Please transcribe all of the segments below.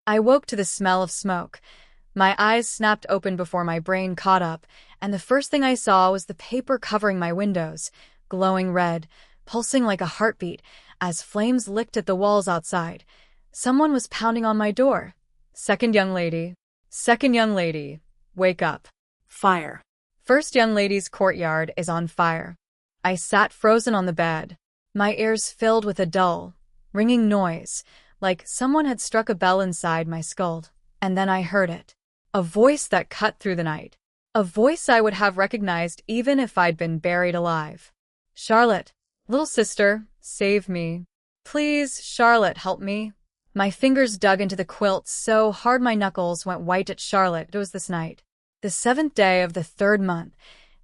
I woke to the smell of smoke. My eyes snapped open before my brain caught up, and the first thing I saw was the paper covering my windows, glowing red, pulsing like a heartbeat, as flames licked at the walls outside. Someone was pounding on my door. Second young lady. Second young lady. Wake up. Fire. First young lady's courtyard is on fire. I sat frozen on the bed, my ears filled with a dull, ringing noise, like someone had struck a bell inside my skull. And then I heard it. A voice that cut through the night. A voice I would have recognized even if I'd been buried alive. Charlotte, little sister, save me. Please, Charlotte, help me. My fingers dug into the quilt so hard my knuckles went white. At Charlotte, it was this night. The 7th day of the 3rd month.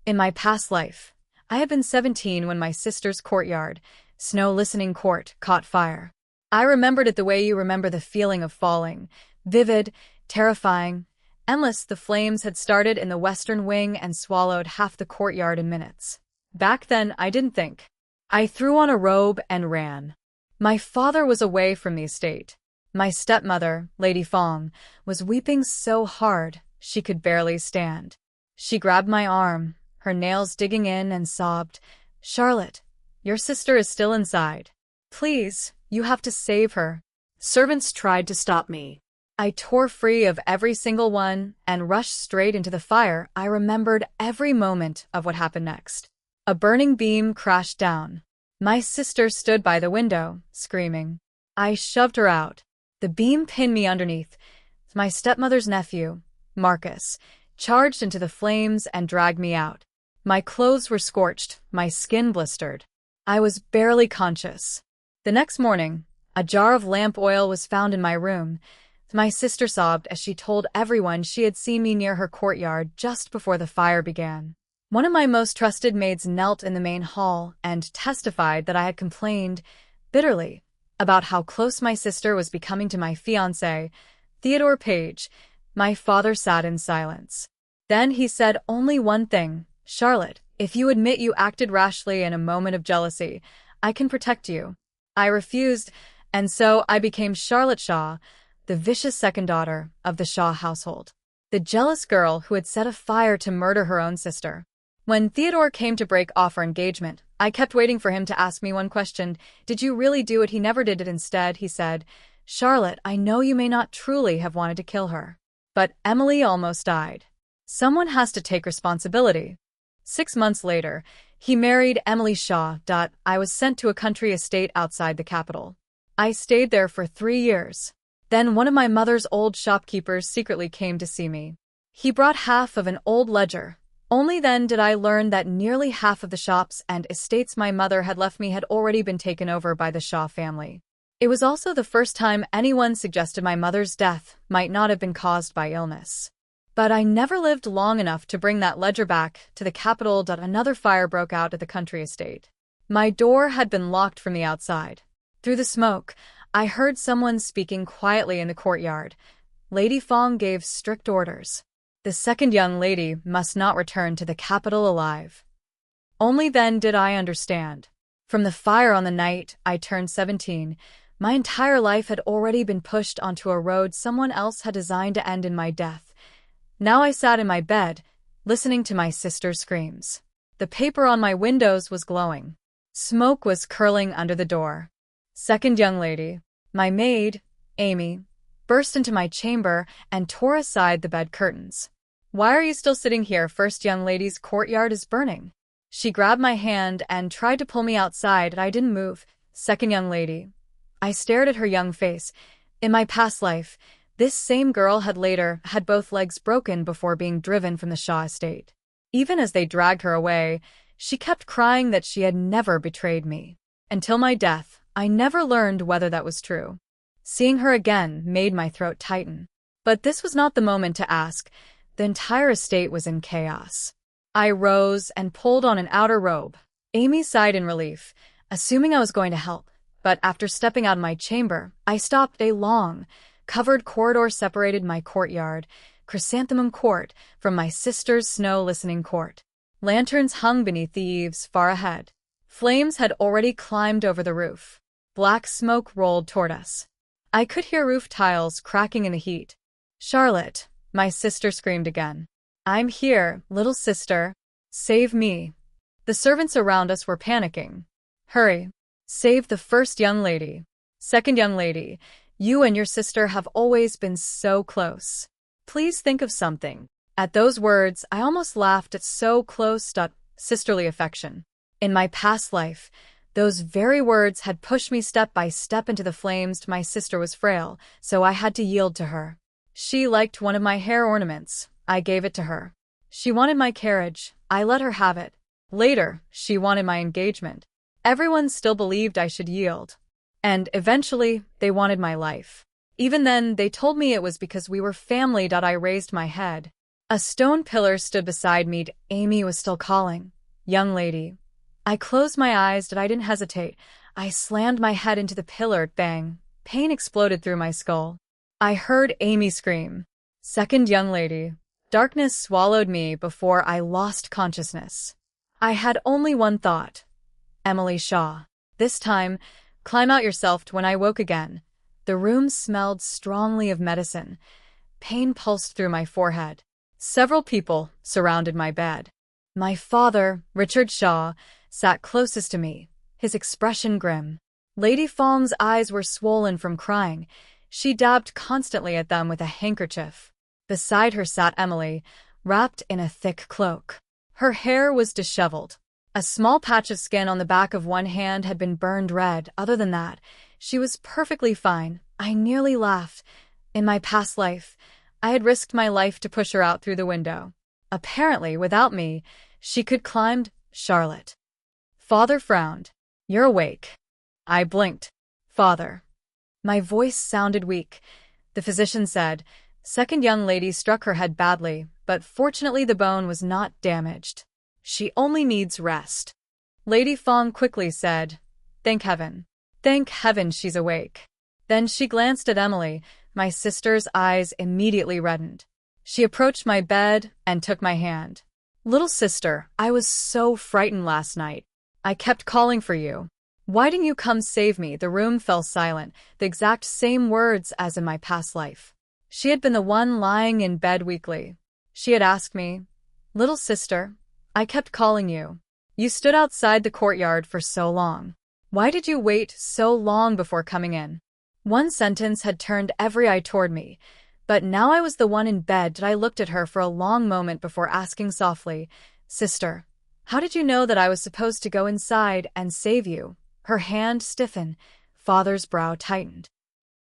In my past life, I had been 17 when my sister's courtyard, snow listening court, caught fire. I remembered it the way you remember the feeling of falling. Vivid, terrifying, endless. The flames had started in the western wing and swallowed half the courtyard in minutes. Back then, I didn't think. I threw on a robe and ran. My father was away from the estate. My stepmother, Lady Fong, was weeping so hard she could barely stand. She grabbed my arm, her nails digging in, and sobbed, "Charlotte, your sister is still inside. Please, you have to save her." Servants tried to stop me. I tore free of every single one and rushed straight into the fire. I remembered every moment of what happened next. A burning beam crashed down. My sister stood by the window, screaming. I shoved her out. The beam pinned me underneath. My stepmother's nephew, Marcus, charged into the flames and dragged me out. My clothes were scorched, my skin blistered. I was barely conscious. The next morning, a jar of lamp oil was found in my room. My sister sobbed as she told everyone she had seen me near her courtyard just before the fire began. One of my most trusted maids knelt in the main hall and testified that I had complained, bitterly, about how close my sister was becoming to my fiancé, Theodore Page. My father sat in silence. Then he said only one thing, "Charlotte, if you admit you acted rashly in a moment of jealousy, I can protect you." I refused, and so I became Charlotte Shaw, the vicious second daughter of the Shaw household. The jealous girl who had set a fire to murder her own sister. When Theodore came to break off our engagement, I kept waiting for him to ask me one question. "Did you really do it?" He never did it. Instead, he said, "Charlotte, I know you may not truly have wanted to kill her, but Emily almost died. Someone has to take responsibility." 6 months later, he married Emily Shaw. I was sent to a country estate outside the capital. I stayed there for 3 years. Then one of my mother's old shopkeepers secretly came to see me. He brought half of an old ledger. Only then did I learn that nearly half of the shops and estates my mother had left me had already been taken over by the Shaw family. It was also the first time anyone suggested my mother's death might not have been caused by illness. But I never lived long enough to bring that ledger back to the capital. Another fire broke out at the country estate. My door had been locked from the outside. Through the smoke, I heard someone speaking quietly in the courtyard. Lady Fong gave strict orders. The second young lady must not return to the capital alive. Only then did I understand. From the fire on the night I turned 17, my entire life had already been pushed onto a road someone else had designed to end in my death. Now I sat in my bed, listening to my sister's screams. The paper on my windows was glowing. Smoke was curling under the door. Second young lady, my maid, Amy, burst into my chamber and tore aside the bed curtains. "Why are you still sitting here? First young lady's courtyard is burning." She grabbed my hand and tried to pull me outside, and I didn't move. Second young lady. I stared at her young face. In my past life, this same girl had later had both legs broken before being driven from the Shaw estate. Even as they dragged her away, she kept crying that she had never betrayed me. Until my death, I never learned whether that was true. Seeing her again made my throat tighten. But this was not the moment to ask. The entire estate was in chaos. I rose and pulled on an outer robe. Amy sighed in relief, assuming I was going to help. But after stepping out of my chamber, I stopped. A long, covered corridor separated my courtyard, Chrysanthemum Court, from my sister's snow-listening court. Lanterns hung beneath the eaves far ahead. Flames had already climbed over the roof. Black smoke rolled toward us. I could hear roof tiles cracking in the heat. "Charlotte," my sister screamed again. "I'm here, little sister. Save me." The servants around us were panicking. "Hurry. Save the first young lady. Second young lady, you and your sister have always been so close. Please think of something." At those words, I almost laughed at so close sisterly affection. In my past life, those very words had pushed me step by step into the flames. My sister was frail, so I had to yield to her. She liked one of my hair ornaments. I gave it to her. She wanted my carriage. I let her have it. Later, she wanted my engagement. Everyone still believed I should yield. And eventually, they wanted my life. Even then, they told me it was because we were family. I raised my head. A stone pillar stood beside me. Amy was still calling. "Young lady." I closed my eyes. I didn't hesitate. I slammed my head into the pillar. Bang. Pain exploded through my skull. I heard Amy scream. "Second young lady." Darkness swallowed me before I lost consciousness. I had only one thought. Emily Shaw. This time, climb out yourself. When I woke again, the room smelled strongly of medicine. Pain pulsed through my forehead. Several people surrounded my bed. My father, Richard Shaw, sat closest to me, his expression grim. Lady Fong's eyes were swollen from crying. She dabbed constantly at them with a handkerchief. Beside her sat Emily, wrapped in a thick cloak. Her hair was disheveled. A small patch of skin on the back of one hand had been burned red. Other than that, she was perfectly fine. I nearly laughed. In my past life, I had risked my life to push her out through the window. Apparently, without me, she could climb. "Charlotte." Father frowned. "You're awake." I blinked. "Father." My voice sounded weak. The physician said, "Second young lady struck her head badly, but fortunately the bone was not damaged. She only needs rest." Lady Fong quickly said, "Thank heaven. Thank heaven she's awake." Then she glanced at Emily. My sister's eyes immediately reddened. She approached my bed and took my hand. "Little sister, I was so frightened last night. I kept calling for you. Why didn't you come save me?" The room fell silent, the exact same words as in my past life. She had been the one lying in bed weakly. She had asked me, "Little sister, I kept calling you. You stood outside the courtyard for so long. Why did you wait so long before coming in?" One sentence had turned every eye toward me, but now I was the one in bed. I looked at her for a long moment before asking softly, "Sister, how did you know that I was supposed to go inside and save you?" Her hand stiffened. Father's brow tightened.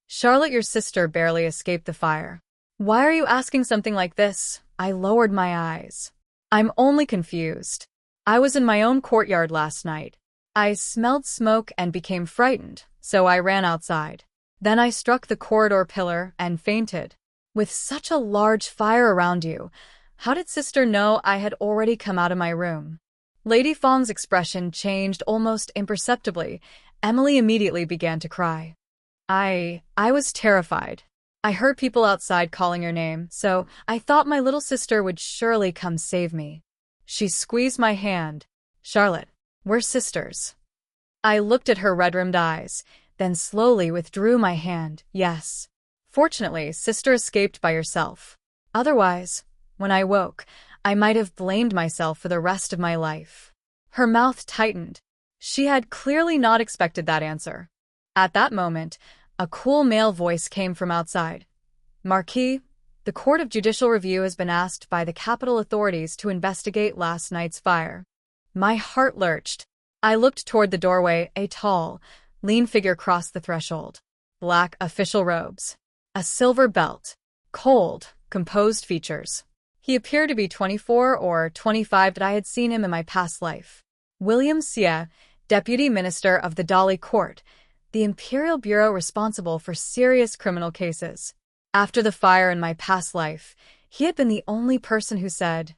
"Charlotte, your sister barely escaped the fire. Why are you asking something like this?" I lowered my eyes. "I'm only confused. I was in my own courtyard last night. I smelled smoke and became frightened, so I ran outside. Then I struck the corridor pillar and fainted. With such a large fire around you, how did sister know I had already come out of my room?" Lady Fong's expression changed almost imperceptibly. Emily immediately began to cry. I was terrified. I heard people outside calling your name, so I thought my little sister would surely come save me. She squeezed my hand. "Charlotte, we're sisters." I looked at her red-rimmed eyes, then slowly withdrew my hand. "Yes. Fortunately, sister escaped by herself. Otherwise, when I woke, I might have blamed myself for the rest of my life." Her mouth tightened. She had clearly not expected that answer. At that moment, a cool male voice came from outside. "Marquis, the Court of Judicial Review has been asked by the capital authorities to investigate last night's fire." My heart lurched. I looked toward the doorway. A tall, lean figure crossed the threshold. Black official robes. A silver belt. Cold, composed features. He appeared to be 24 or 25. That I had seen him in my past life. William Xie, Deputy Minister of the Dali Court, the Imperial Bureau responsible for serious criminal cases. After the fire in my past life, he had been the only person who said,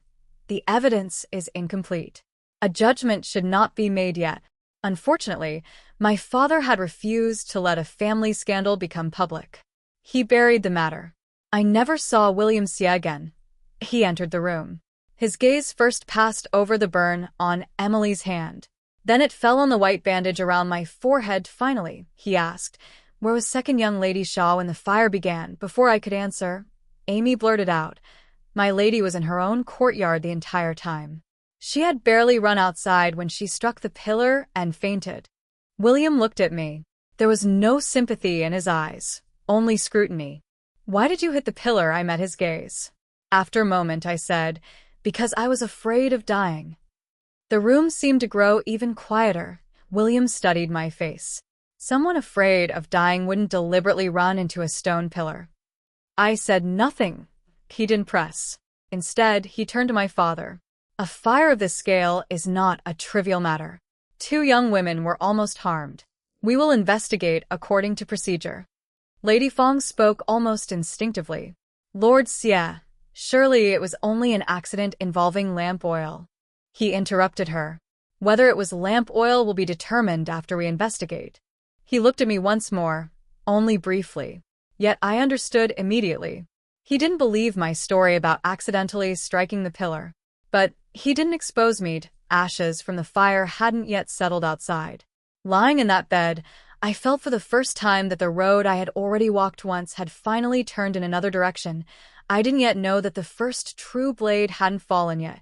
"The evidence is incomplete. A judgment should not be made yet." Unfortunately, my father had refused to let a family scandal become public. He buried the matter. I never saw William Xie again. He entered the room. His gaze first passed over the burn on Emily's hand. Then it fell on the white bandage around my forehead. Finally, he asked, Where was second young Lady Shaw when the fire began? Before I could answer, Amy blurted out, "My lady was in her own courtyard the entire time. She had barely run outside when she struck the pillar and fainted." William looked at me. There was no sympathy in his eyes, only scrutiny. "Why did you hit the pillar?" I met his gaze. After a moment, I said, "Because I was afraid of dying." The room seemed to grow even quieter. William studied my face. Someone afraid of dying wouldn't deliberately run into a stone pillar. I said nothing. He didn't press. Instead, he turned to my father. "A fire of this scale is not a trivial matter. 2 young women were almost harmed. We will investigate according to procedure." Lady Fong spoke almost instinctively. "Lord Xie, surely it was only an accident involving lamp oil." He interrupted her. "Whether it was lamp oil will be determined after we investigate." He looked at me once more, only briefly. Yet I understood immediately. He didn't believe my story about accidentally striking the pillar. But he didn't expose me to ashes from the fire hadn't yet settled outside. Lying in that bed, I felt for the first time that the road I had already walked once had finally turned in another direction. I didn't yet know that the first true blade hadn't fallen yet.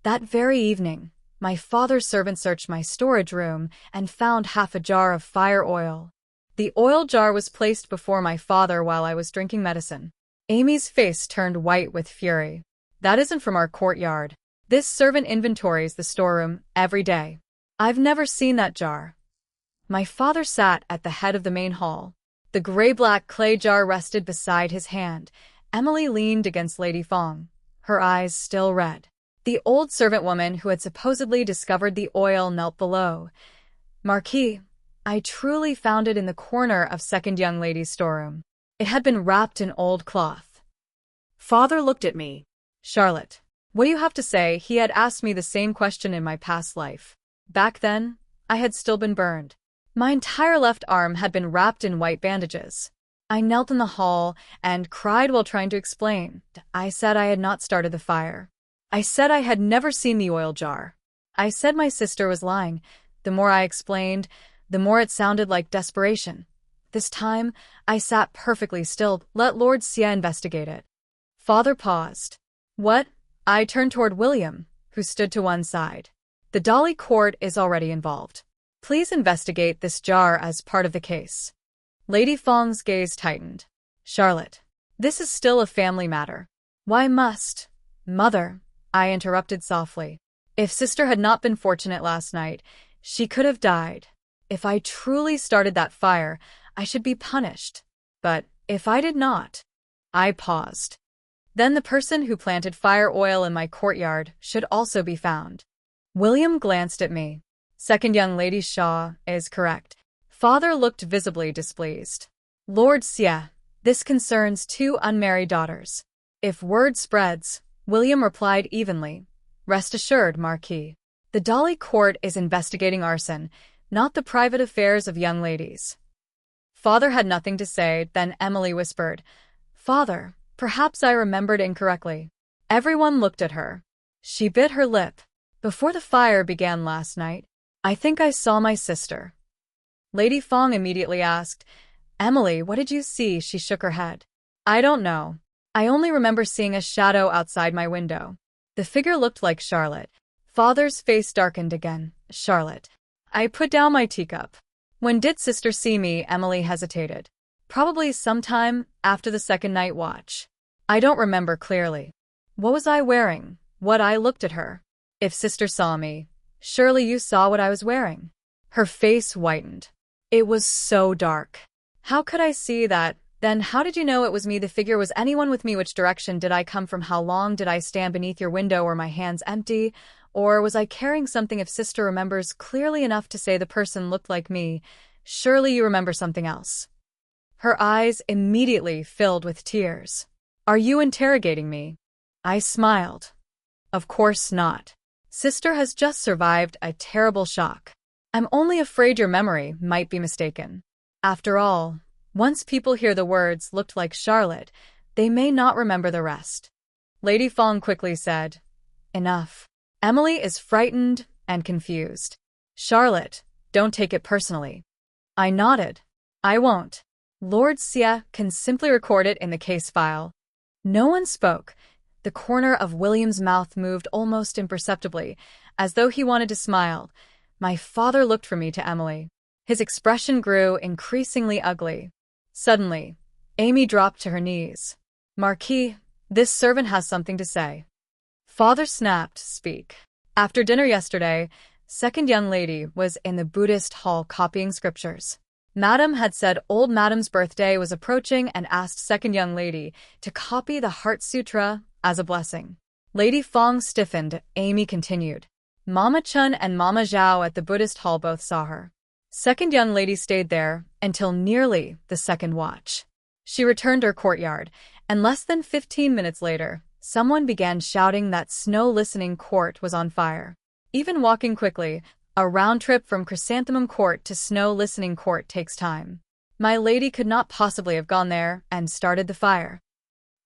That very evening, my father's servant searched my storage room and found half a jar of fire oil. The oil jar was placed before my father while I was drinking medicine. Amy's face turned white with fury. "That isn't from our courtyard. This servant inventories the storeroom every day. I've never seen that jar." My father sat at the head of the main hall. The gray-black clay jar rested beside his hand. Emily leaned against Lady Fong, her eyes still red. The old servant woman who had supposedly discovered the oil knelt below. "Marquis, I truly found it in the corner of second young lady's storeroom. It had been wrapped in old cloth." Father looked at me. "Charlotte, what do you have to say?" He had asked me the same question in my past life. Back then, I had still been burned. My entire left arm had been wrapped in white bandages. I knelt in the hall and cried while trying to explain. I said I had not started the fire. I said I had never seen the oil jar. I said my sister was lying. The more I explained, the more it sounded like desperation. This time, I sat perfectly still. "Let Lord Xie investigate it." Father paused. "What?" I turned toward William, who stood to one side. "The Dolly court is already involved. Please investigate this jar as part of the case." Lady Fong's gaze tightened. "Charlotte, this is still a family matter." "Why must?" "Mother," I interrupted softly. "If sister had not been fortunate last night, she could have died. If I truly started that fire, I should be punished. But if I did not—" I paused. "Then the person who planted fire oil in my courtyard should also be found." William glanced at me. "Second young Lady Shaw is correct." Father looked visibly displeased. "Lord Xie, this concerns 2 unmarried daughters." "If word spreads," William replied evenly. "Rest assured, Marquis. The Dolly court is investigating arson, not the private affairs of young ladies." Father had nothing to say, then Emily whispered, "Father, perhaps I remembered incorrectly." Everyone looked at her. She bit her lip. "Before the fire began last night, I think I saw my sister." Lady Fong immediately asked, "Emily, what did you see?" She shook her head. "I don't know. I only remember seeing a shadow outside my window. The figure looked like Charlotte." Father's face darkened again. "Charlotte." I put down my teacup. "When did sister see me?" Emily hesitated. "Probably sometime after the second night watch. I don't remember clearly. What was I wearing?" What I looked at her. "If sister saw me, surely you saw what I was wearing." Her face whitened. "It was so dark. How could I see that? Then how did you know it was me? The figure was anyone with me? Which direction did I come from? How long did I stand beneath your window? Were my hands empty? Or was I carrying something? If sister remembers clearly enough to say the person looked like me, surely you remember something else." Her eyes immediately filled with tears. "Are you interrogating me?" I smiled. "Of course not. Sister has just survived a terrible shock. I'm only afraid your memory might be mistaken. After all, once people hear the words "looked like Charlotte," they may not remember the rest." Lady Fong quickly said, "Enough. Emily is frightened and confused. Charlotte, don't take it personally." I nodded. "I won't. Lord Sia can simply record it in the case file. No one spoke. The corner of William's mouth moved almost imperceptibly, as though he wanted to smile. My father looked from me to Emily. His expression grew increasingly ugly. Suddenly, Amy dropped to her knees. Marquis, this servant has something to say. Father snapped, speak. After dinner yesterday, second young lady was in the Buddhist hall copying scriptures. Madam had said old Madam's birthday was approaching and asked second young lady to copy the Heart Sutra as a blessing. Lady Fong stiffened. Amy continued. Mama Chun and Mama Zhao at the Buddhist hall both saw her. Second young lady stayed there until nearly the second watch. She returned to her courtyard, and less than 15 minutes later, someone began shouting that Snow Listening Court was on fire. Even walking quickly, a round trip from Chrysanthemum Court to Snow Listening Court takes time. My lady could not possibly have gone there and started the fire.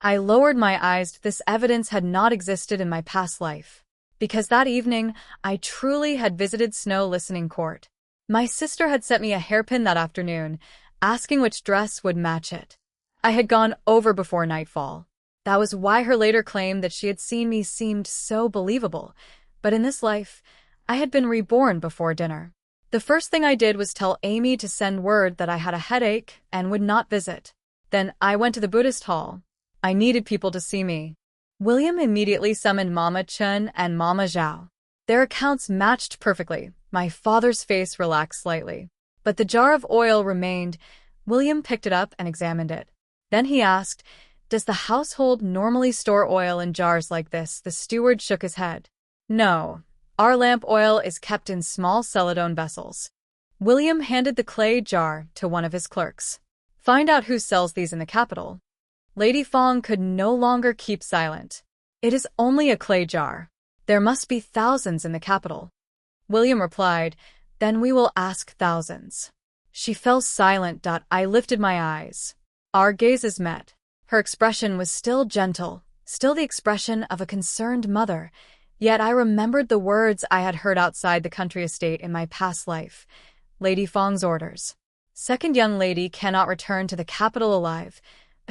I lowered my eyes. This evidence had not existed in my past life, because that evening I truly had visited Snow Listening Court. My sister had sent me a hairpin that afternoon, asking which dress would match it. I had gone over before nightfall. That was why her later claim that she had seen me seemed so believable. But in this life, I had been reborn before dinner. The first thing I did was tell Amy to send word that I had a headache and would not visit. Then I went to the Buddhist hall. I needed people to see me. William immediately summoned Mama Chun and Mama Zhao. Their accounts matched perfectly. My father's face relaxed slightly. But the jar of oil remained. William picked it up and examined it. Then he asked, does the household normally store oil in jars like this? The steward shook his head. No. Our lamp oil is kept in small celadone vessels. William handed the clay jar to one of his clerks. Find out who sells these in the capital. Lady Fong could no longer keep silent. It is only a clay jar. There must be thousands in the capital. William replied, then we will ask thousands. She fell silent. I lifted my eyes. Our gazes met. Her expression was still gentle, still the expression of a concerned mother. Yet I remembered the words I had heard outside the country estate in my past life. Lady Fong's orders. Second young lady cannot return to the capital alive.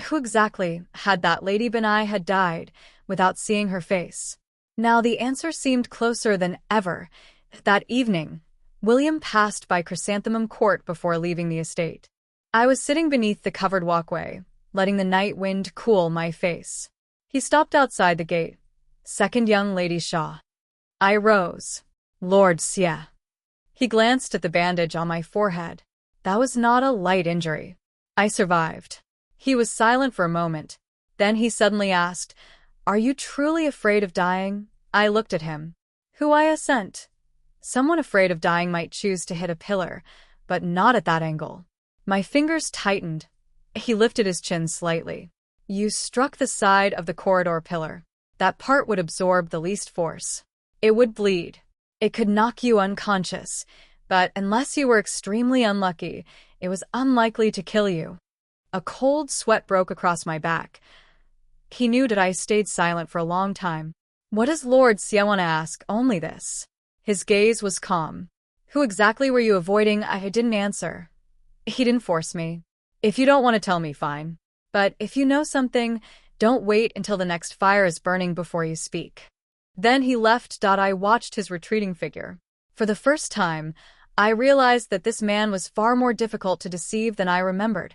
Who exactly had that lady been? I had died without seeing her face. Now the answer seemed closer than ever. That evening, William passed by Chrysanthemum Court before leaving the estate. I was sitting beneath the covered walkway, letting the night wind cool my face. He stopped outside the gate. Second young lady Shaw. I rose. Lord Sia. He glanced at the bandage on my forehead. That was not a light injury. I survived. He was silent for a moment. Then he suddenly asked, are you truly afraid of dying? I looked at him. Who I assent. Someone afraid of dying might choose to hit a pillar, but not at that angle. My fingers tightened. He lifted his chin slightly. You struck the side of the corridor pillar. That part would absorb the least force. It would bleed. It could knock you unconscious, but unless you were extremely unlucky, it was unlikely to kill you. A cold sweat broke across my back. He knew that I stayed silent for a long time. What does Lord Sia want to ask? Only this. His gaze was calm. Who exactly were you avoiding? I didn't answer. He didn't force me. If you don't want to tell me, fine. But if you know something, don't wait until the next fire is burning before you speak. Then he left. I watched his retreating figure. For the first time, I realized that this man was far more difficult to deceive than I remembered.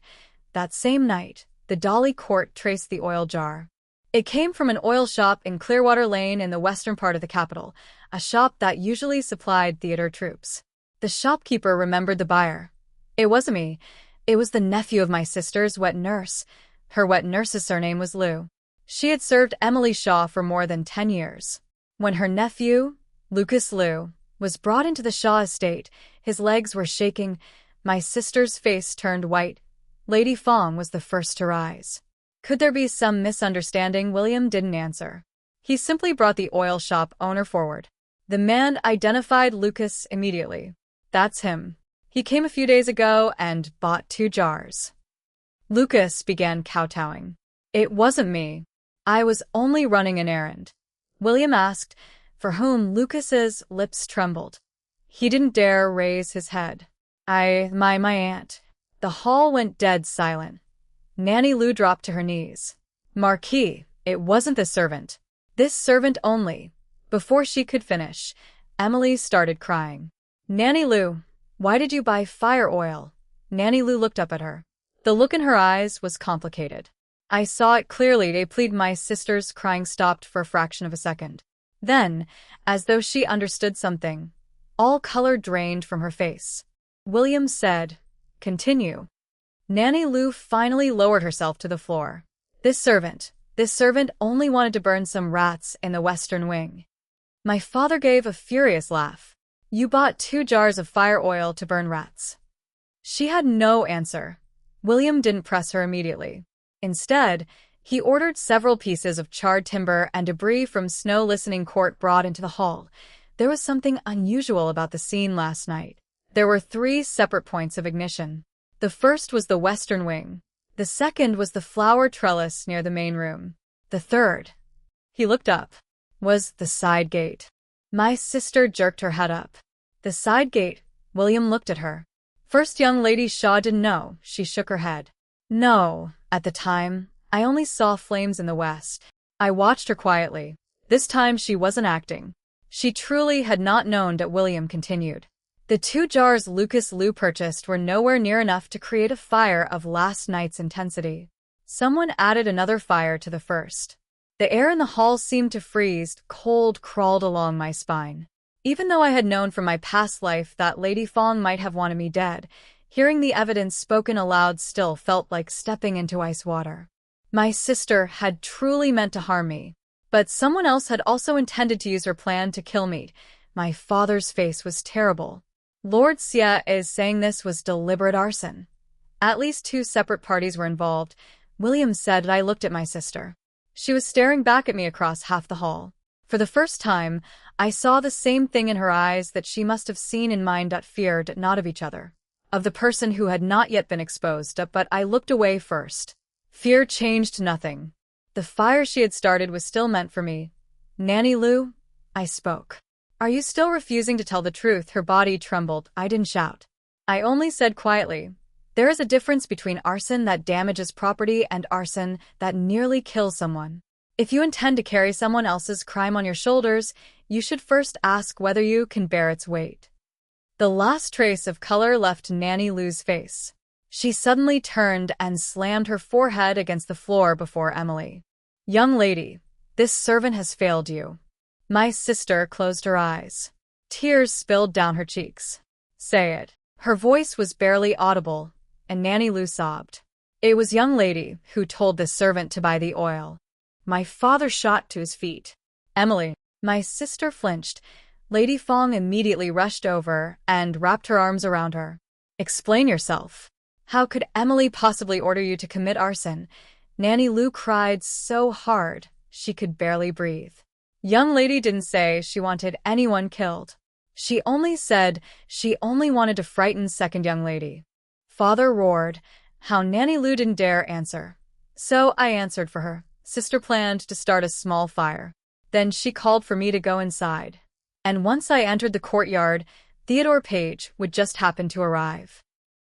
That same night, the Dolly Court traced the oil jar. It came from an oil shop in Clearwater Lane in the western part of the capital, a shop that usually supplied theater troops. The shopkeeper remembered the buyer. It wasn't me. It was the nephew of my sister's wet nurse. Her wet nurse's surname was Liu. She had served Emily Shaw for more than 10 years. When her nephew, Lucas Liu, was brought into the Shaw estate, his legs were shaking. My sister's face turned white. Lady Fong was the first to rise. Could there be some misunderstanding? William didn't answer. He simply brought the oil shop owner forward. The man identified Lucas immediately. That's him. He came a few days ago and bought 2 jars. Lucas began kowtowing. It wasn't me. I was only running an errand. William asked, for whom? Lucas's lips trembled. He didn't dare raise his head. My aunt. The hall went dead silent. Nanny Lou dropped to her knees. Marquis, it wasn't the servant. This servant only. Before she could finish, Emily started crying. Nanny Lou, why did you buy fire oil? Nanny Lou looked up at her. The look in her eyes was complicated. I saw it clearly. They plead. My sister's crying stopped for a fraction of a second. Then, as though she understood something, all color drained from her face. William said, "Continue." Nanny Lou finally lowered herself to the floor. This servant only wanted to burn some rats in the western wing. My father gave a furious laugh. You bought 2 jars of fire oil to burn rats. She had no answer. William didn't press her immediately. Instead, he ordered several pieces of charred timber and debris from Snow Listening Court brought into the hall. There was something unusual about the scene last night. There were 3 separate points of ignition. The first was the western wing. The second was the flower trellis near the main room. The third, he looked up, was the side gate. My sister jerked her head up. The side gate. William looked at her. First young lady Shaw didn't know. She shook her head. No, at the time, I only saw flames in the west. I watched her quietly. This time she wasn't acting. She truly had not known that. William continued. The 2 jars Lucas Lou purchased were nowhere near enough to create a fire of last night's intensity. Someone added another fire to the first. The air in the hall seemed to freeze. Cold crawled along my spine. Even though I had known from my past life that Lady Fong might have wanted me dead, hearing the evidence spoken aloud still felt like stepping into ice water. My sister had truly meant to harm me, but someone else had also intended to use her plan to kill me. My father's face was terrible. Lord Xia is saying this was deliberate arson. At least 2 separate parties were involved, William said. I looked at my sister. She was staring back at me across half the hall. For the first time, I saw the same thing in her eyes that she must have seen in mine. Fear, not of each other, of the person who had not yet been exposed, but I looked away first. Fear changed nothing. The fire she had started was still meant for me. Nanny Lou, I spoke. Are you still refusing to tell the truth? Her body trembled. I didn't shout. I only said quietly, there is a difference between arson that damages property and arson that nearly kills someone. If you intend to carry someone else's crime on your shoulders, you should first ask whether you can bear its weight. The last trace of color left Nanny Lou's face. She suddenly turned and slammed her forehead against the floor before Emily. Young lady, this servant has failed you. My sister closed her eyes. Tears spilled down her cheeks. Say it. Her voice was barely audible, and Nanny Lou sobbed. It was young lady who told this servant to buy the oil. My father shot to his feet. Emily, my sister flinched. Lady Fong immediately rushed over and wrapped her arms around her. Explain yourself. How could Emily possibly order you to commit arson? Nanny Lou cried so hard she could barely breathe. Young lady didn't say she wanted anyone killed. She only said she only wanted to frighten second young lady. Father roared. How Nanny Lou didn't dare answer. So I answered for her. Sister planned to start a small fire. Then she called for me to go inside. And once I entered the courtyard, Theodore Page would just happen to arrive.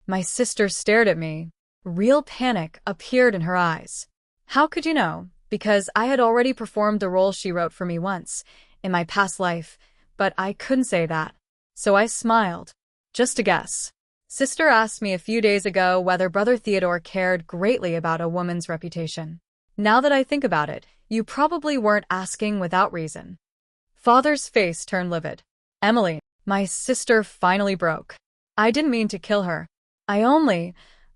My sister stared at me. Real panic appeared in her eyes. How could you know? Because I had already performed the role she wrote for me once, in my past life, but I couldn't say that. So I smiled. Just a guess. Sister asked me a few days ago whether Brother Theodore cared greatly about a woman's reputation. Now that I think about it, you probably weren't asking without reason. Father's face turned livid. Emily, my sister finally broke. I didn't mean to kill her. I only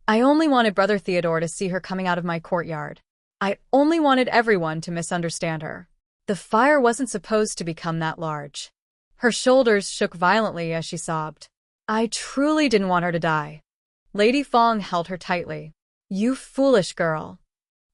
wanted Brother Theodore to see her coming out of my courtyard. I only wanted everyone to misunderstand her. The fire wasn't supposed to become that large. Her shoulders shook violently as she sobbed. I truly didn't want her to die. Lady Fong held her tightly. You foolish girl.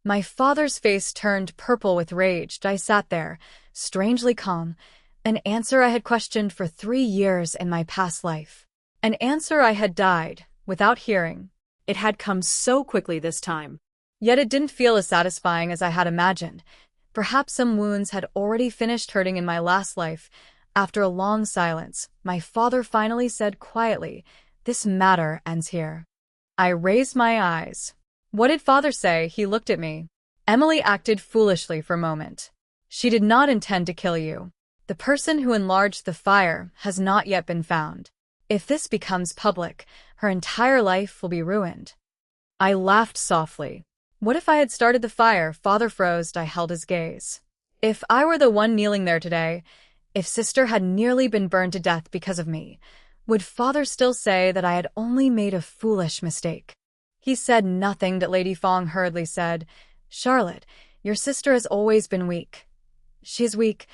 My father's face turned purple with rage. I sat there, strangely calm, an answer I had questioned for 3 years in my past life. An answer I had died without hearing. It had come so quickly this time. Yet it didn't feel as satisfying as I had imagined. Perhaps some wounds had already finished hurting in my last life. After a long silence, my father finally said quietly, "This matter ends here." I raised my eyes. What did father say? He looked at me. Emily acted foolishly for a moment. She did not intend to kill you. The person who enlarged the fire has not yet been found. If this becomes public, her entire life will be ruined. I laughed softly. What if I had started the fire? Father froze. I held his gaze. If I were the one kneeling there today, if sister had nearly been burned to death because of me, would father still say that I had only made a foolish mistake? He said nothing. That Lady Fong hurriedly said, Charlotte, your sister has always been weak. She is weak.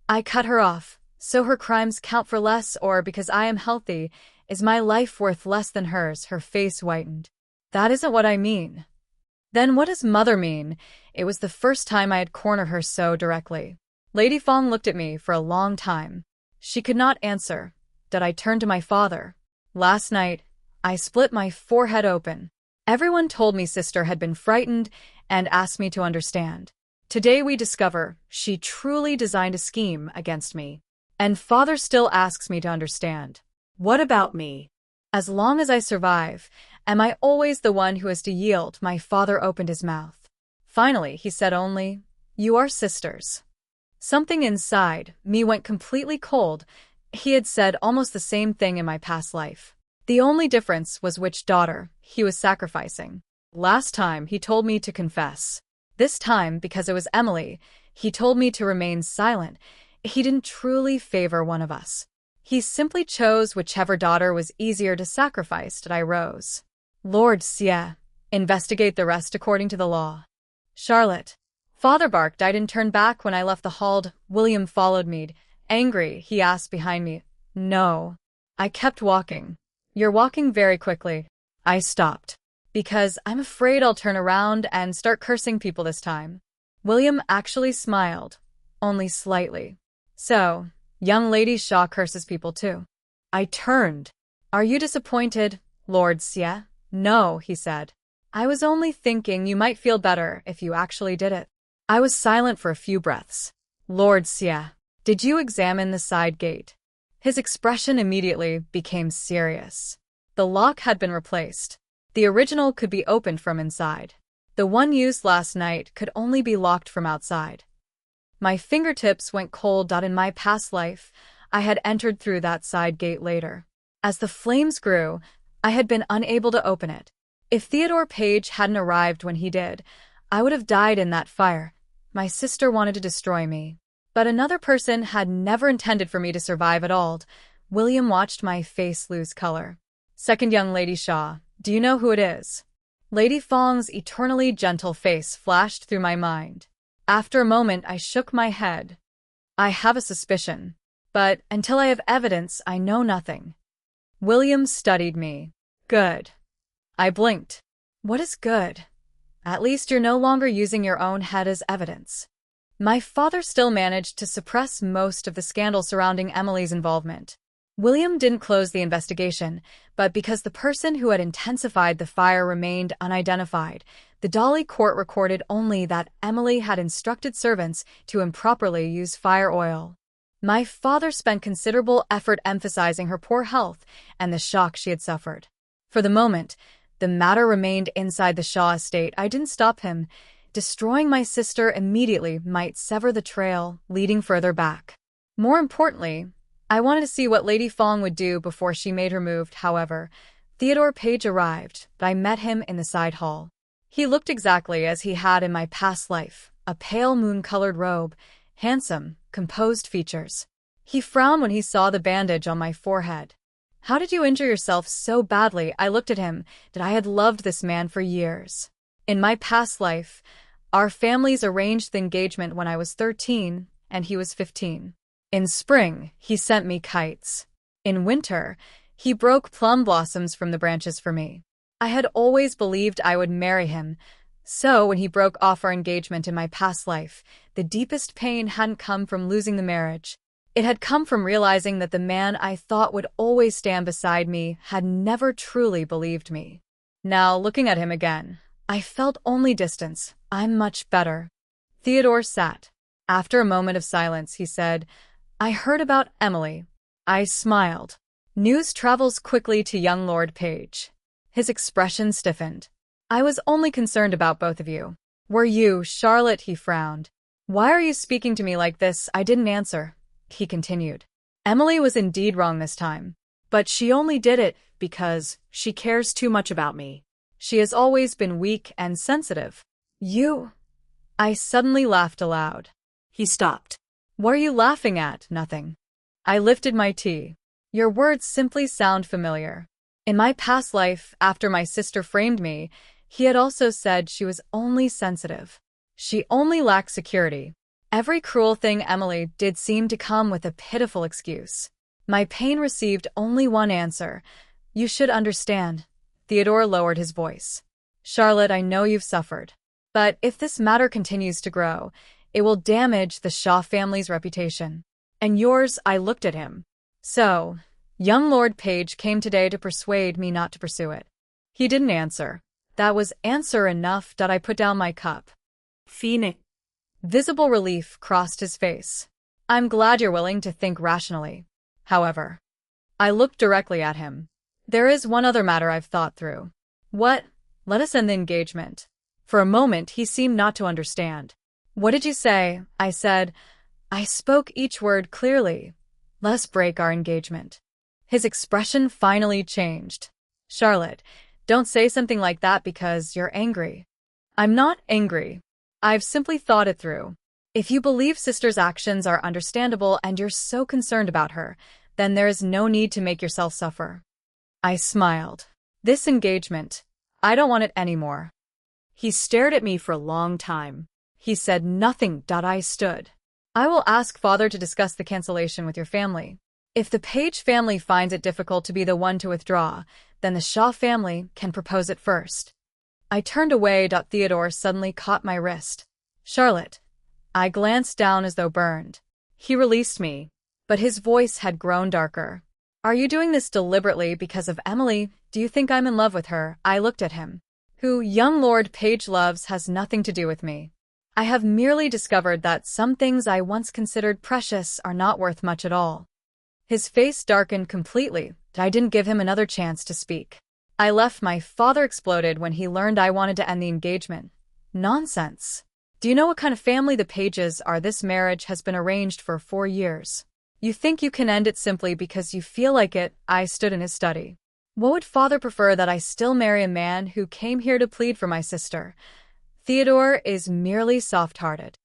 I cut her off. So her crimes count for less, or because I am healthy, is my life worth less than hers? Her face whitened. That isn't what I mean. Then what does mother mean? It was the first time I had cornered her so directly. Lady Fong looked at me for a long time. She could not answer. Did I turn to my father? Last night, I split my forehead open. Everyone told me sister had been frightened and asked me to understand. Today we discover she truly designed a scheme against me. And father still asks me to understand. What about me? As long as I survive, am I always the one who has to yield? My father opened his mouth. Finally, he said only, You are sisters. Something inside me went completely cold. He had said almost the same thing in my past life. The only difference was which daughter he was sacrificing. Last time, he told me to confess. This time, because it was Emily, he told me to remain silent. He didn't truly favor one of us. He simply chose whichever daughter was easier to sacrifice. I rose. Lord Xie, investigate the rest according to the law. Charlotte. Father barked. I didn't turn back when I left the hall. William followed me. Angry, he asked behind me. No. I kept walking. You're walking very quickly. I stopped. Because I'm afraid I'll turn around and start cursing people this time. William actually smiled. Only slightly. So, young Lady Shaw curses people too. I turned. Are you disappointed, Lord Xie? No, he said. I was only thinking you might feel better if you actually did it. I was silent for a few breaths. Lord Xie, did you examine the side gate? His expression immediately became serious. The lock had been replaced. The original could be opened from inside. The one used last night could only be locked from outside. My fingertips went cold. In my past life, I had entered through that side gate later. As the flames grew, I had been unable to open it. If Theodore Page hadn't arrived when he did, I would have died in that fire. My sister wanted to destroy me. But another person had never intended for me to survive at all. William watched my face lose color. Second young Lady Shaw, do you know who it is? Lady Fong's eternally gentle face flashed through my mind. After a moment, I shook my head. I have a suspicion, but until I have evidence, I know nothing. William studied me. Good. I blinked. What is good? At least you're no longer using your own head as evidence. My father still managed to suppress most of the scandal surrounding Emily's involvement. William didn't close the investigation, but because the person who had intensified the fire remained unidentified, the Dolly court recorded only that Emily had instructed servants to improperly use fire oil. My father spent considerable effort emphasizing her poor health and the shock she had suffered. For the moment, the matter remained inside the Shaw estate. I didn't stop him. Destroying my sister immediately might sever the trail leading further back. More importantly, I wanted to see what Lady Fong would do before she made her move. However, Theodore Page arrived, but I met him in the side hall. He looked exactly as he had in my past life, a pale moon-colored robe, handsome, composed features. He frowned when he saw the bandage on my forehead. How did you injure yourself so badly? I looked at him, that I had loved this man for years. In my past life, our families arranged the engagement when I was 13 and he was 15. In spring, he sent me kites. In winter, he broke plum blossoms from the branches for me. I had always believed I would marry him, so when he broke off our engagement in my past life, the deepest pain hadn't come from losing the marriage. It had come from realizing that the man I thought would always stand beside me had never truly believed me. Now, looking at him again, I felt only distance. I'm much better. Theodore sat. After a moment of silence, he said, I heard about Emily. I smiled. News travels quickly to young Lord Page. His expression stiffened. I was only concerned about both of you. Were you, Charlotte? He frowned. Why are you speaking to me like this? I didn't answer, he continued. Emily was indeed wrong this time. But she only did it because she cares too much about me. She has always been weak and sensitive. You... I suddenly laughed aloud. He stopped. What are you laughing at? Nothing. I lifted my tea. Your words simply sound familiar. In my past life, after my sister framed me, he had also said she was only sensitive. She only lacked security. Every cruel thing Emily did seemed to come with a pitiful excuse. My pain received only one answer. You should understand. Theodore lowered his voice. Charlotte, I know you've suffered. But if this matter continues to grow, it will damage the Shaw family's reputation. And yours. I looked at him. So, young Lord Page came today to persuade me not to pursue it. He didn't answer. That was answer enough. I put down my cup. Phoenix. Visible relief crossed his face. I'm glad you're willing to think rationally. However, I looked directly at him. There is one other matter I've thought through. What? Let us end the engagement. For a moment, he seemed not to understand. What did you say? I said. I spoke each word clearly. Let us break our engagement. His expression finally changed. Charlotte, don't say something like that because you're angry. I'm not angry. I've simply thought it through. If you believe sister's actions are understandable and you're so concerned about her, then there is no need to make yourself suffer. I smiled. This engagement, I don't want it anymore. He stared at me for a long time. He said nothing. I stood. I will ask father to discuss the cancellation with your family. If the Page family finds it difficult to be the one to withdraw, then the Shaw family can propose it first. I turned away. Theodore suddenly caught my wrist. Charlotte. I glanced down as though burned. He released me, but his voice had grown darker. Are you doing this deliberately because of Emily? Do you think I'm in love with her? I looked at him. Who young Lord Page loves has nothing to do with me. I have merely discovered that some things I once considered precious are not worth much at all. His face darkened completely. I didn't give him another chance to speak. I left. My father exploded when he learned I wanted to end the engagement. Nonsense. Do you know what kind of family the Pages are? This marriage has been arranged for 4 years. You think you can end it simply because you feel like it? I stood in his study. What would father prefer, that I still marry a man who came here to plead for my sister? Theodore is merely soft-hearted.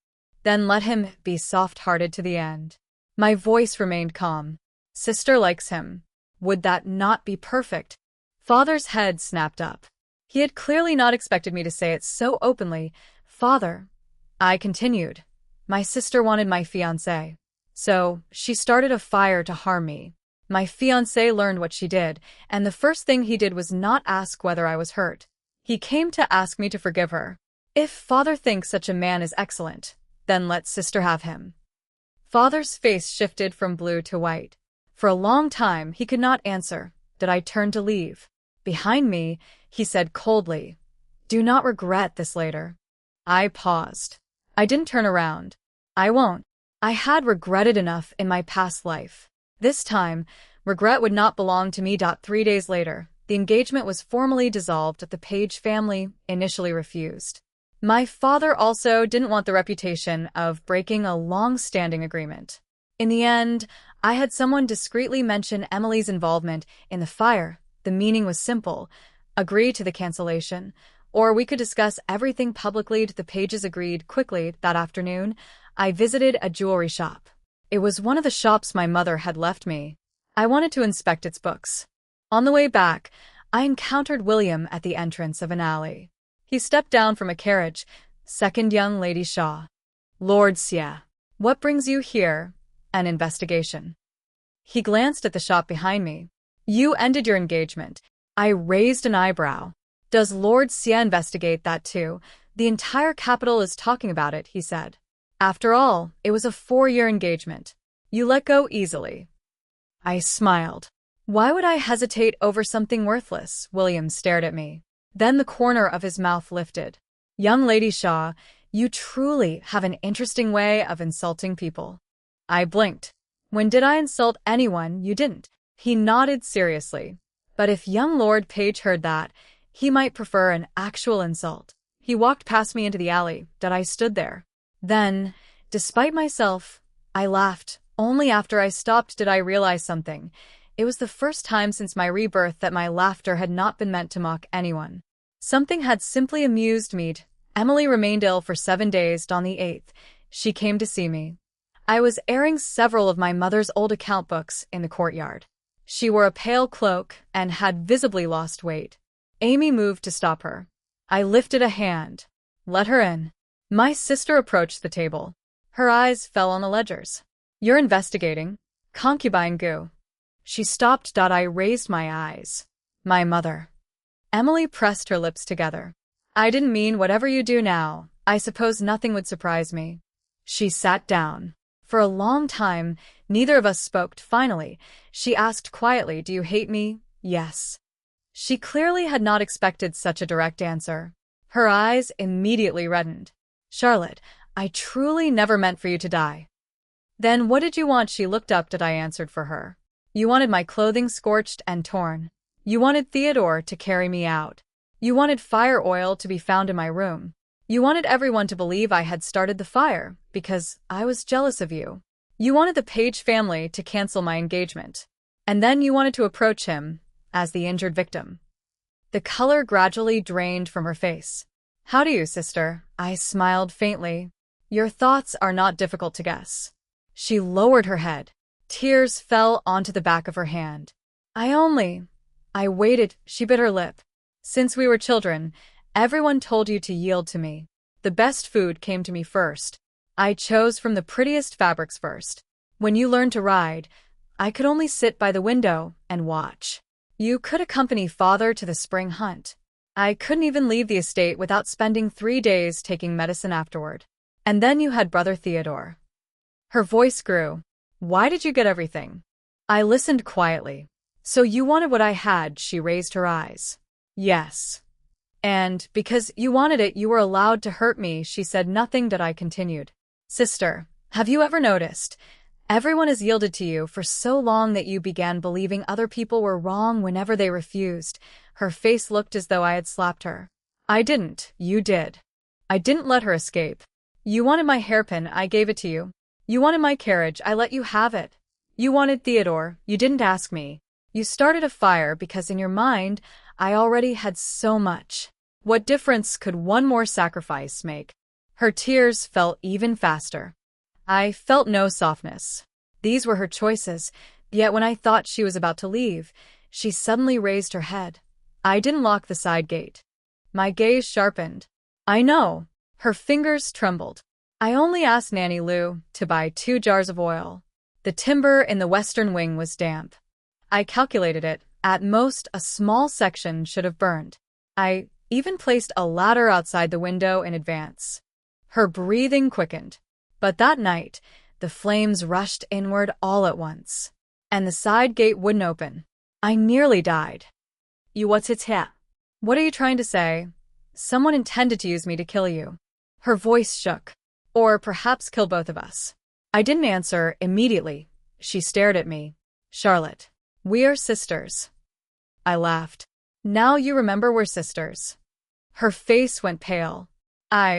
Then let him be soft-hearted to the end. My voice remained calm. Sister likes him. Would that not be perfect? Father's head snapped up. He had clearly not expected me to say it so openly. Father, I continued. My sister wanted my fiancé. So, she started a fire to harm me. My fiancé learned what she did, and the first thing he did was not ask whether I was hurt. He came to ask me to forgive her. If father thinks such a man is excellent, then let sister have him. Father's face shifted from blue to white. For a long time, he could not answer. Did I turn to leave? Behind me, he said coldly, do not regret this later. I paused. I didn't turn around. I won't. I had regretted enough in my past life. This time, regret would not belong to me. 3 days later, the engagement was formally dissolved. The Page family initially refused. My father also didn't want the reputation of breaking a long-standing agreement. In the end, I had someone discreetly mention Emily's involvement in the fire. The meaning was simple: agree to the cancellation, or we could discuss everything publicly. The Pages agreed quickly. That afternoon, I visited a jewelry shop. It was one of the shops my mother had left me. I wanted to inspect its books. On the way back, I encountered William at the entrance of an alley. He stepped down from a carriage. Second young Lady Shaw. Lord Sia. What brings you here? An investigation. He glanced at the shop behind me. You ended your engagement. I raised an eyebrow. Does Lord Sia investigate that too? The entire capital is talking about it, he said. After all, it was a 4-year engagement. You let go easily. I smiled. Why would I hesitate over something worthless? William stared at me. Then the corner of his mouth lifted. Young Lady Shaw, you truly have an interesting way of insulting people. I blinked. When did I insult anyone? You didn't. He nodded seriously. But if young Lord Page heard that, he might prefer an actual insult. He walked past me into the alley, that I stood there. Then, despite myself, I laughed. Only after I stopped did I realize something. It was the first time since my rebirth that my laughter had not been meant to mock anyone. Something had simply amused me. Emily remained ill for 7 days. On the 8th, she came to see me. I was airing several of my mother's old account books in the courtyard. She wore a pale cloak and had visibly lost weight. Amy moved to stop her. I lifted a hand. Let her in. My sister approached the table. Her eyes fell on the ledgers. You're investigating? Concubine goo. She stopped. I raised my eyes. My mother. Emily pressed her lips together. I didn't mean whatever you do now. I suppose nothing would surprise me. She sat down. For a long time, neither of us spoke. Finally, she asked quietly, do you hate me? Yes. She clearly had not expected such a direct answer. Her eyes immediately reddened. Charlotte, I truly never meant for you to die. Then what did you want? She looked up. I answered for her. You wanted my clothing scorched and torn. You wanted Theodore to carry me out. You wanted fire oil to be found in my room. You wanted everyone to believe I had started the fire, because I was jealous of you. You wanted the Page family to cancel my engagement. And then you wanted to approach him as the injured victim. The color gradually drained from her face. How do you, sister? I smiled faintly. Your thoughts are not difficult to guess. She lowered her head. Tears fell onto the back of her hand. I waited. She bit her lip. Since we were children, everyone told you to yield to me. The best food came to me first. I chose from the prettiest fabrics first. When you learned to ride, I could only sit by the window and watch. You could accompany father to the spring hunt. I couldn't even leave the estate without spending 3 days taking medicine afterward. And then you had brother Theodore. Her voice grew. Why did you get everything? I listened quietly. So you wanted what I had? She raised her eyes. Yes. And because you wanted it, you were allowed to hurt me. She said nothing. I continued. Sister, have you ever noticed? Everyone has yielded to you for so long that you began believing other people were wrong whenever they refused. Her face looked as though I had slapped her. I didn't. You did. I didn't let her escape. You wanted my hairpin. I gave it to you. You wanted my carriage. I let you have it. You wanted Theodore. You didn't ask me. You started a fire because in your mind, I already had so much. What difference could one more sacrifice make? Her tears fell even faster. I felt no softness. These were her choices, yet when I thought she was about to leave, she suddenly raised her head. I didn't lock the side gate. My gaze sharpened. I know. Her fingers trembled. I only asked Nanny Lou to buy 2 jars of oil. The timber in the western wing was damp. I calculated it. At most, a small section should have burned. I even placed a ladder outside the window in advance. Her breathing quickened. But that night, the flames rushed inward all at once. And the side gate wouldn't open. I nearly died. What's it here? What are you trying to say? Someone intended to use me to kill you. Her voice shook. Or perhaps kill both of us. I didn't answer immediately. She stared at me. Charlotte, we are sisters. I laughed. Now you remember we're sisters. Her face went pale.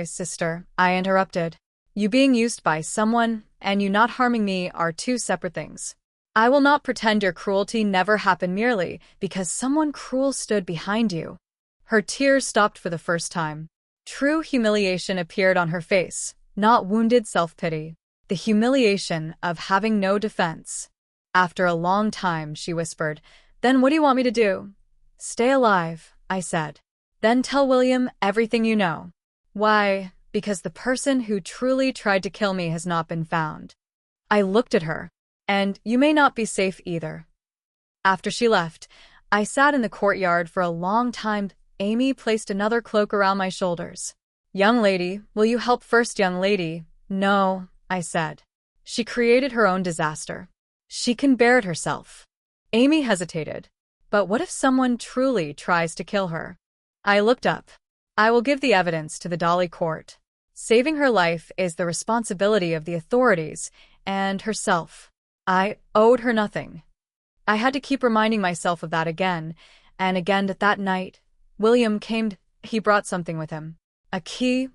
Sister, I interrupted. You being used by someone and you not harming me are 2 separate things. I will not pretend your cruelty never happened merely because someone cruel stood behind you. Her tears stopped for the first time. True humiliation appeared on her face, not wounded self-pity. The humiliation of having no defense. After a long time, she whispered, Then what do you want me to do? Stay alive, I said. Then tell William everything you know. Why? Because the person who truly tried to kill me has not been found. I looked at her. And you may not be safe either. After she left, I sat in the courtyard for a long time. Amy placed another cloak around my shoulders. Young lady, will you help first, young lady? No, I said. She created her own disaster. She can bear it herself. Amy hesitated. But what if someone truly tries to kill her? I looked up. I will give the evidence to the Dolly court. Saving her life is the responsibility of the authorities and herself. I owed her nothing. I had to keep reminding myself of that again and again. That night, William came. He brought something with him. A key,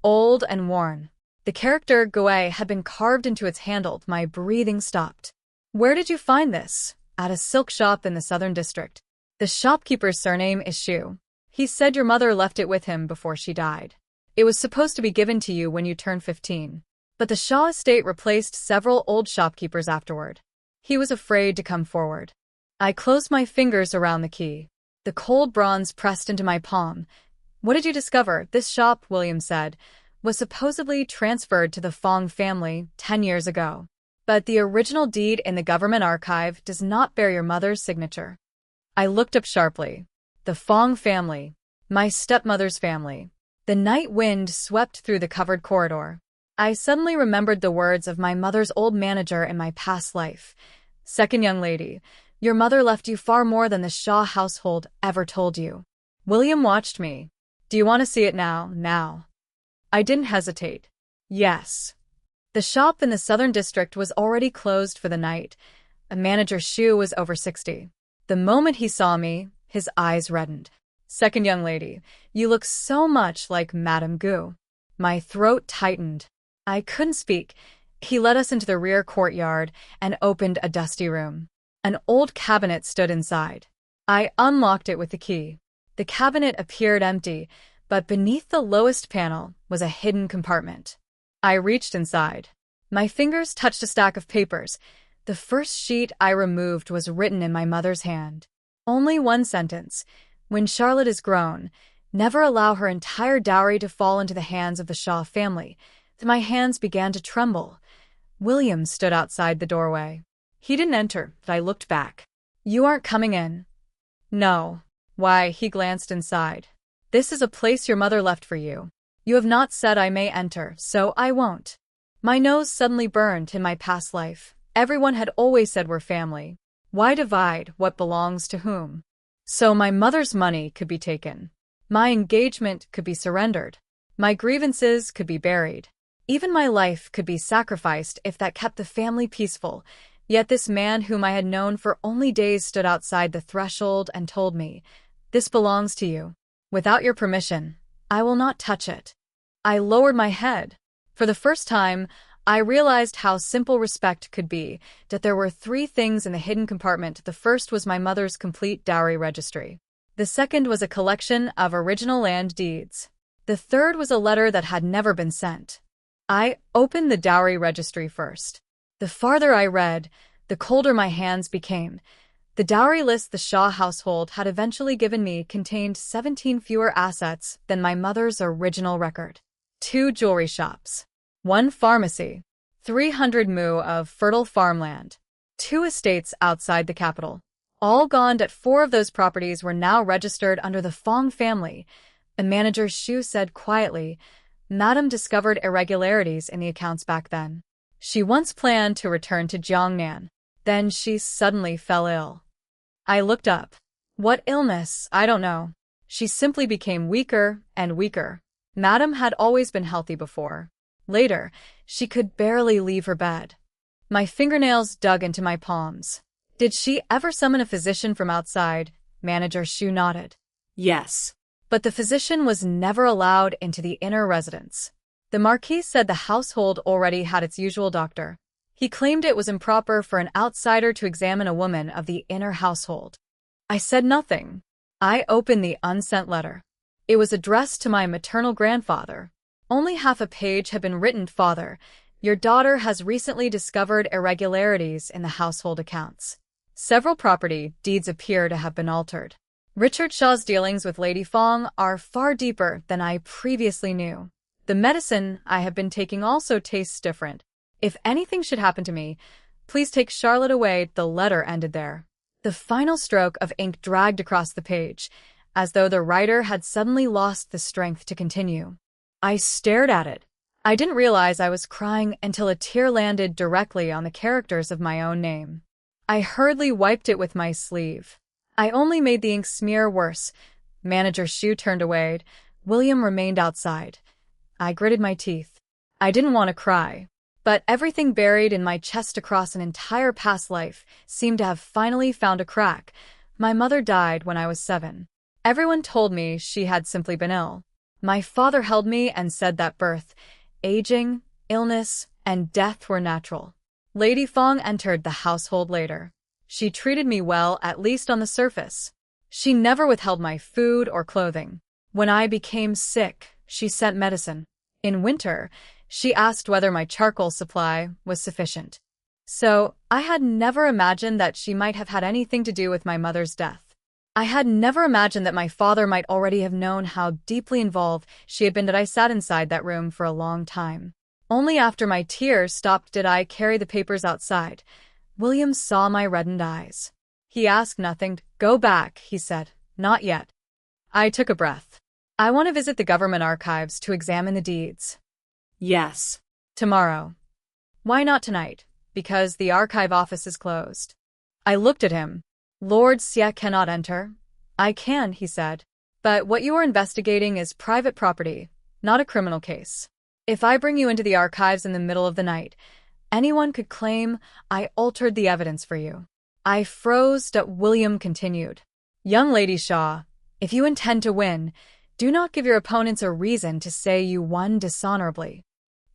old and worn. The character Guay had been carved into its handle. My breathing stopped. Where did you find this? At a silk shop in the Southern District. The shopkeeper's surname is Shu. He said your mother left it with him before she died. It was supposed to be given to you when you turned 15. But the Shaw estate replaced several old shopkeepers afterward. He was afraid to come forward. I closed my fingers around the key. The cold bronze pressed into my palm. What did you discover? This shop, William said, was supposedly transferred to the Fong family 10 years ago. But the original deed in the government archive does not bear your mother's signature. I looked up sharply. The Fong family. My stepmother's family. The night wind swept through the covered corridor. I suddenly remembered the words of my mother's old manager in my past life. Second young lady, your mother left you far more than the Shaw household ever told you. William watched me. Do you want to see it now? Now. I didn't hesitate. Yes. The shop in the Southern District was already closed for the night. Manager Shu was over 60. The moment he saw me, his eyes reddened. Second young lady, you look so much like Madame Gu. My throat tightened. I couldn't speak. He led us into the rear courtyard and opened a dusty room. An old cabinet stood inside. I unlocked it with the key. The cabinet appeared empty, but beneath the lowest panel was a hidden compartment. I reached inside. My fingers touched a stack of papers. The first sheet I removed was written in my mother's hand. Only one sentence. When Charlotte is grown, never allow her entire dowry to fall into the hands of the Shaw family. My hands began to tremble. William stood outside the doorway. He didn't enter, but I looked back. You aren't coming in. No. Why? He glanced inside. This is a place your mother left for you. You have not said I may enter, so I won't. My nose suddenly burned. In my past life, everyone had always said we're family. Why divide what belongs to whom? So my mother's money could be taken. My engagement could be surrendered. My grievances could be buried. Even my life could be sacrificed if that kept the family peaceful. Yet this man whom I had known for only days stood outside the threshold and told me, "This belongs to you. Without your permission, I will not touch it." I lowered my head. For the first time, I realized how simple respect could be, that there were 3 things in the hidden compartment. The first was my mother's complete dowry registry. The second was a collection of original land deeds. The third was a letter that had never been sent. I opened the dowry registry first. The farther I read, the colder my hands became. The dowry list the Shaw household had eventually given me contained 17 fewer assets than my mother's original record. 2 jewelry shops. 1 pharmacy. 300 mu of fertile farmland. 2 estates outside the capital. All gone. At 4 of those properties were now registered under the Fong family. A manager Shu said quietly, Madam discovered irregularities in the accounts back then. She once planned to return to Jiangnan. Then she suddenly fell ill. I looked up. What illness? I don't know. She simply became weaker and weaker. Madam had always been healthy before. Later, she could barely leave her bed. My fingernails dug into my palms. Did she ever summon a physician from outside? Manager Shu nodded. Yes. But the physician was never allowed into the inner residence. The Marquis said the household already had its usual doctor. He claimed it was improper for an outsider to examine a woman of the inner household. I said nothing. I opened the unsent letter. It was addressed to my maternal grandfather. Only half a page had been written. Father, your daughter has recently discovered irregularities in the household accounts. Several property deeds appear to have been altered. Richard Shaw's dealings with Lady Fong are far deeper than I previously knew. The medicine I have been taking also tastes different. If anything should happen to me, please take Charlotte away. The letter ended there. The final stroke of ink dragged across the page, as though the writer had suddenly lost the strength to continue. I stared at it. I didn't realize I was crying until a tear landed directly on the characters of my own name. I hurriedly wiped it with my sleeve. I only made the ink smear worse. Manager Shu turned away. William remained outside. I gritted my teeth. I didn't want to cry, But everything buried in my chest across an entire past life seemed to have finally found a crack. My mother died when I was 7. Everyone told me she had simply been ill. My father held me and said that birth, aging, illness, and death were natural. Lady Fong entered the household later. She treated me well, at least on the surface. She never withheld my food or clothing. When I became sick, she sent medicine. In winter, she asked whether my charcoal supply was sufficient. So, I had never imagined that she might have had anything to do with my mother's death. I had never imagined that my father might already have known how deeply involved she had been. That I sat inside that room for a long time. Only after my tears stopped did I carry the papers outside. William saw my reddened eyes. He asked nothing. Go back, he said. Not yet. I took a breath. I want to visit the government archives to examine the deeds. Yes. Tomorrow. Why not tonight? Because the archive office is closed. I looked at him. Lord Xie cannot enter. I can, he said. But what you are investigating is private property, not a criminal case. If I bring you into the archives in the middle of the night, anyone could claim I altered the evidence for you. I froze, but William continued. Young Lady Shaw, if you intend to win, do not give your opponents a reason to say you won dishonorably.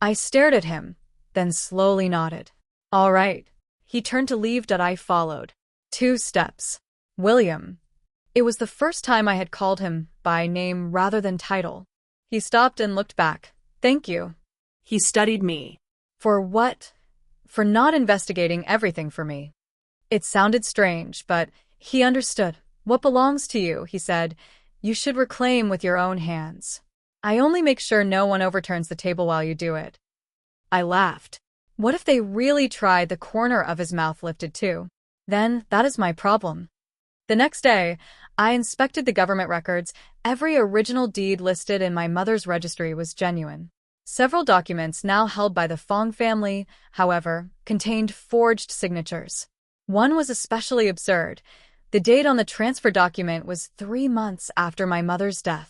I stared at him, then slowly nodded. All right. He turned to leave, but I followed. 2 steps. William. It was the first time I had called him by name rather than title. He stopped and looked back. Thank you. He studied me. For what? For not investigating everything for me. It sounded strange, but he understood. What belongs to you, he said, you should reclaim with your own hands. I only make sure no one overturns the table while you do it. I laughed. What if they really tried? The corner of his mouth lifted too. Then, that is my problem. The next day, I inspected the government records. Every original deed listed in my mother's registry was genuine. Several documents now held by the Fong family, however, contained forged signatures. One was especially absurd. The date on the transfer document was 3 months after my mother's death.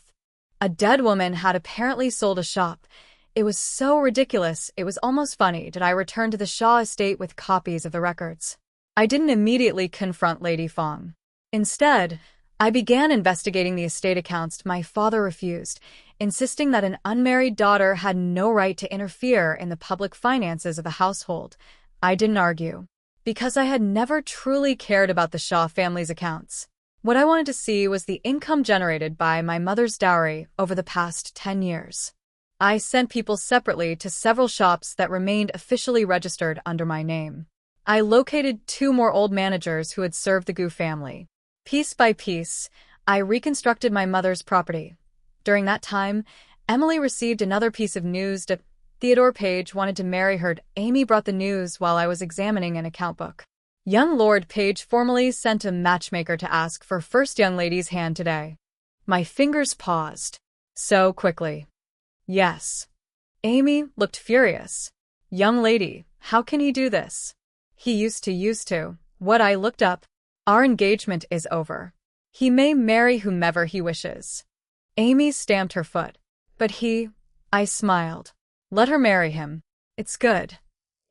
A dead woman had apparently sold a shop. It was so ridiculous, it was almost funny. Did I return to the Shaw estate with copies of the records? I didn't immediately confront Lady Fong. Instead, I began investigating the estate accounts. My father refused, insisting that an unmarried daughter had no right to interfere in the public finances of the household. I didn't argue, because I had never truly cared about the Shaw family's accounts. What I wanted to see was the income generated by my mother's dowry over the past 10 years. I sent people separately to several shops that remained officially registered under my name. I located 2 more old managers who had served the Gu family. Piece by piece, I reconstructed my mother's property. During that time, Emily received another piece of news that Theodore Page wanted to marry her. Amy brought the news while I was examining an account book. Young Lord Page formally sent a matchmaker to ask for first young lady's hand today. My fingers paused. So quickly. Yes. Amy looked furious. Young lady, how can he do this? He used to. What I looked up. Our engagement is over. He may marry whomever he wishes. Amy stamped her foot. But I smiled. Let her marry him. It's good.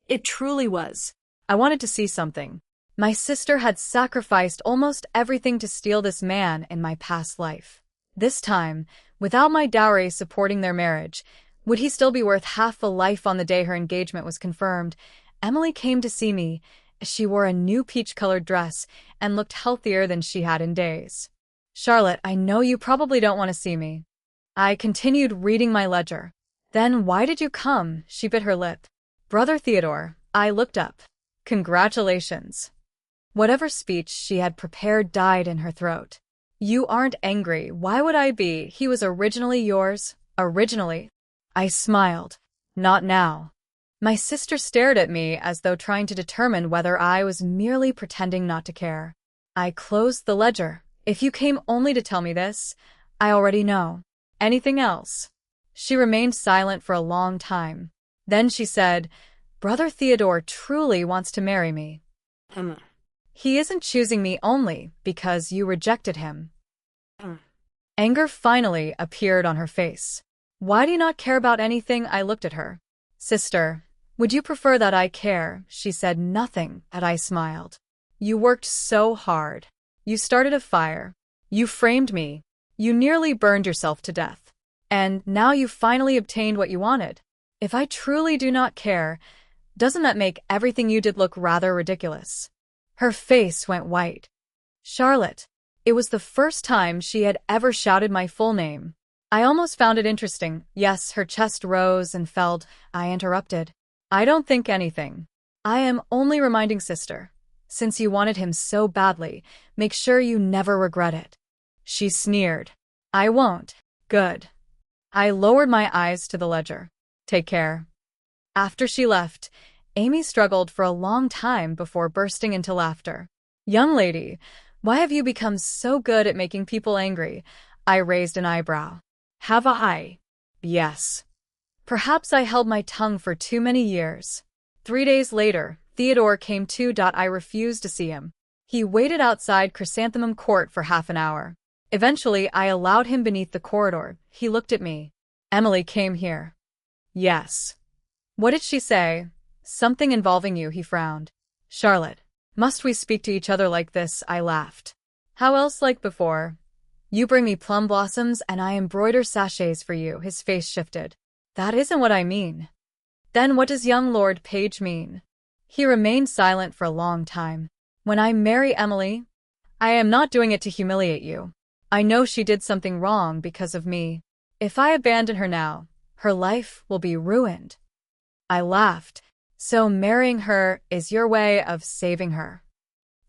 It truly was. I wanted to see something. My sister had sacrificed almost everything to steal this man in my past life. This time, without my dowry supporting their marriage, would he still be worth half a life? On the day her engagement was confirmed, Emily came to see me. She wore a new peach-colored dress and looked healthier than she had in days. Charlotte, I know you probably don't want to see me. I continued reading my ledger. Then why did you come? She bit her lip. Brother Theodore. I looked up. Congratulations. Whatever speech she had prepared died in her throat. You aren't angry. Why would I be? He was originally yours. Originally? I smiled. Not now. My sister stared at me as though trying to determine whether I was merely pretending not to care. I closed the ledger. If you came only to tell me this, I already know. Anything else? She remained silent for a long time. Then she said, Brother Theodore truly wants to marry me. He isn't choosing me only because you rejected him. Anger finally appeared on her face. Why do you not care about anything? I looked at her. Sister, Would you prefer that I care? She said nothing, and I smiled. You worked so hard. You started a fire. You framed me. You nearly burned yourself to death. And now you finally obtained what you wanted. If I truly do not care, doesn't that make everything you did look rather ridiculous? Her face went white. Charlotte. It was the first time she had ever shouted my full name. I almost found it interesting. Yes, her chest rose and fell. I interrupted. I don't think anything. I am only reminding sister. Since you wanted him so badly, make sure you never regret it. She sneered. I won't. Good. I lowered my eyes to the ledger. Take care. After she left, Amy struggled for a long time before bursting into laughter. Young lady, why have you become so good at making people angry? I raised an eyebrow. Have I? Yes. Perhaps I held my tongue for too many years. 3 days later, Theodore came to. I refused to see him. He waited outside Chrysanthemum Court for half an hour. Eventually, I allowed him beneath the corridor. He looked at me. Emily came here. Yes. What did she say? Something involving you, he frowned. Charlotte, must we speak to each other like this? I laughed. How else like before? You bring me plum blossoms and I embroider sachets for you. His face shifted. That isn't what I mean. Then what does young Lord Page mean? He remained silent for a long time. When I marry Emily, I am not doing it to humiliate you. I know she did something wrong because of me. If I abandon her now, her life will be ruined. I laughed. So marrying her is your way of saving her.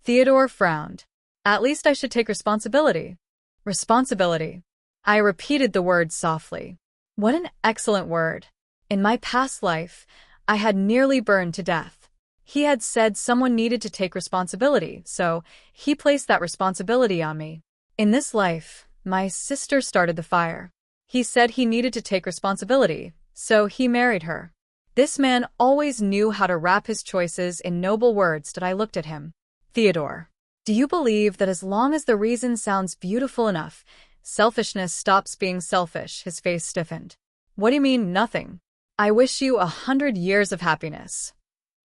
Theodore frowned. At least I should take responsibility. Responsibility. I repeated the word softly. What an excellent word. In my past life, I had nearly burned to death. He had said someone needed to take responsibility, so he placed that responsibility on me. In this life, my sister started the fire. He said he needed to take responsibility, so he married her. This man always knew how to wrap his choices in noble words. I looked at him. Theodore, do you believe that as long as the reason sounds beautiful enough, selfishness stops being selfish? His face stiffened. What do you mean, nothing? I wish you 100 years of happiness.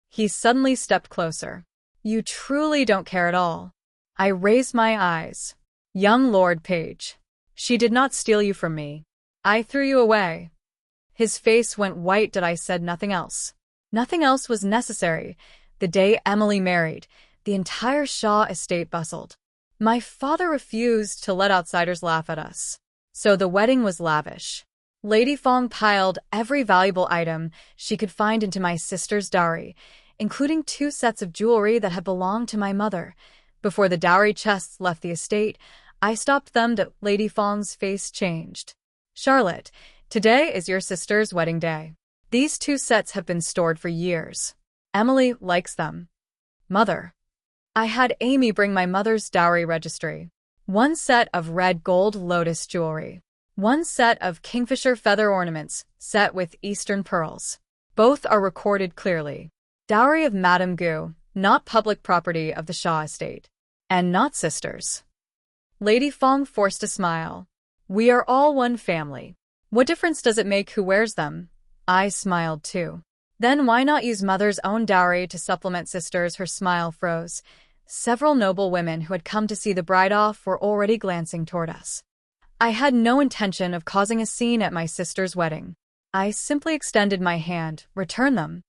He suddenly stepped closer. You truly don't care at all. I raised my eyes. Young Lord Page. She did not steal you from me. I threw you away. His face went white. I said nothing else. Nothing else was necessary. The day Emily married, the entire Shaw estate bustled. My father refused to let outsiders laugh at us. So the wedding was lavish. Lady Fong piled every valuable item she could find into my sister's dowry, including 2 sets of jewelry that had belonged to my mother. Before the dowry chests left the estate, I stopped them. Lady Fong's face changed. Charlotte, today is your sister's wedding day. These 2 sets have been stored for years. Emily likes them. Mother. I had Amy bring my mother's dowry registry. 1 set of red gold lotus jewelry. 1 set of kingfisher feather ornaments, set with Eastern pearls. Both are recorded clearly. Dowry of Madame Gu, not public property of the Shaw estate. And not sisters. Lady Fong forced a smile. We are all one family. What difference does it make who wears them? I smiled too. Then why not use mother's own dowry to supplement sisters? Her smile froze. Several noble women who had come to see the bride off were already glancing toward us. I had no intention of causing a scene at my sister's wedding. I simply extended my hand. Return them.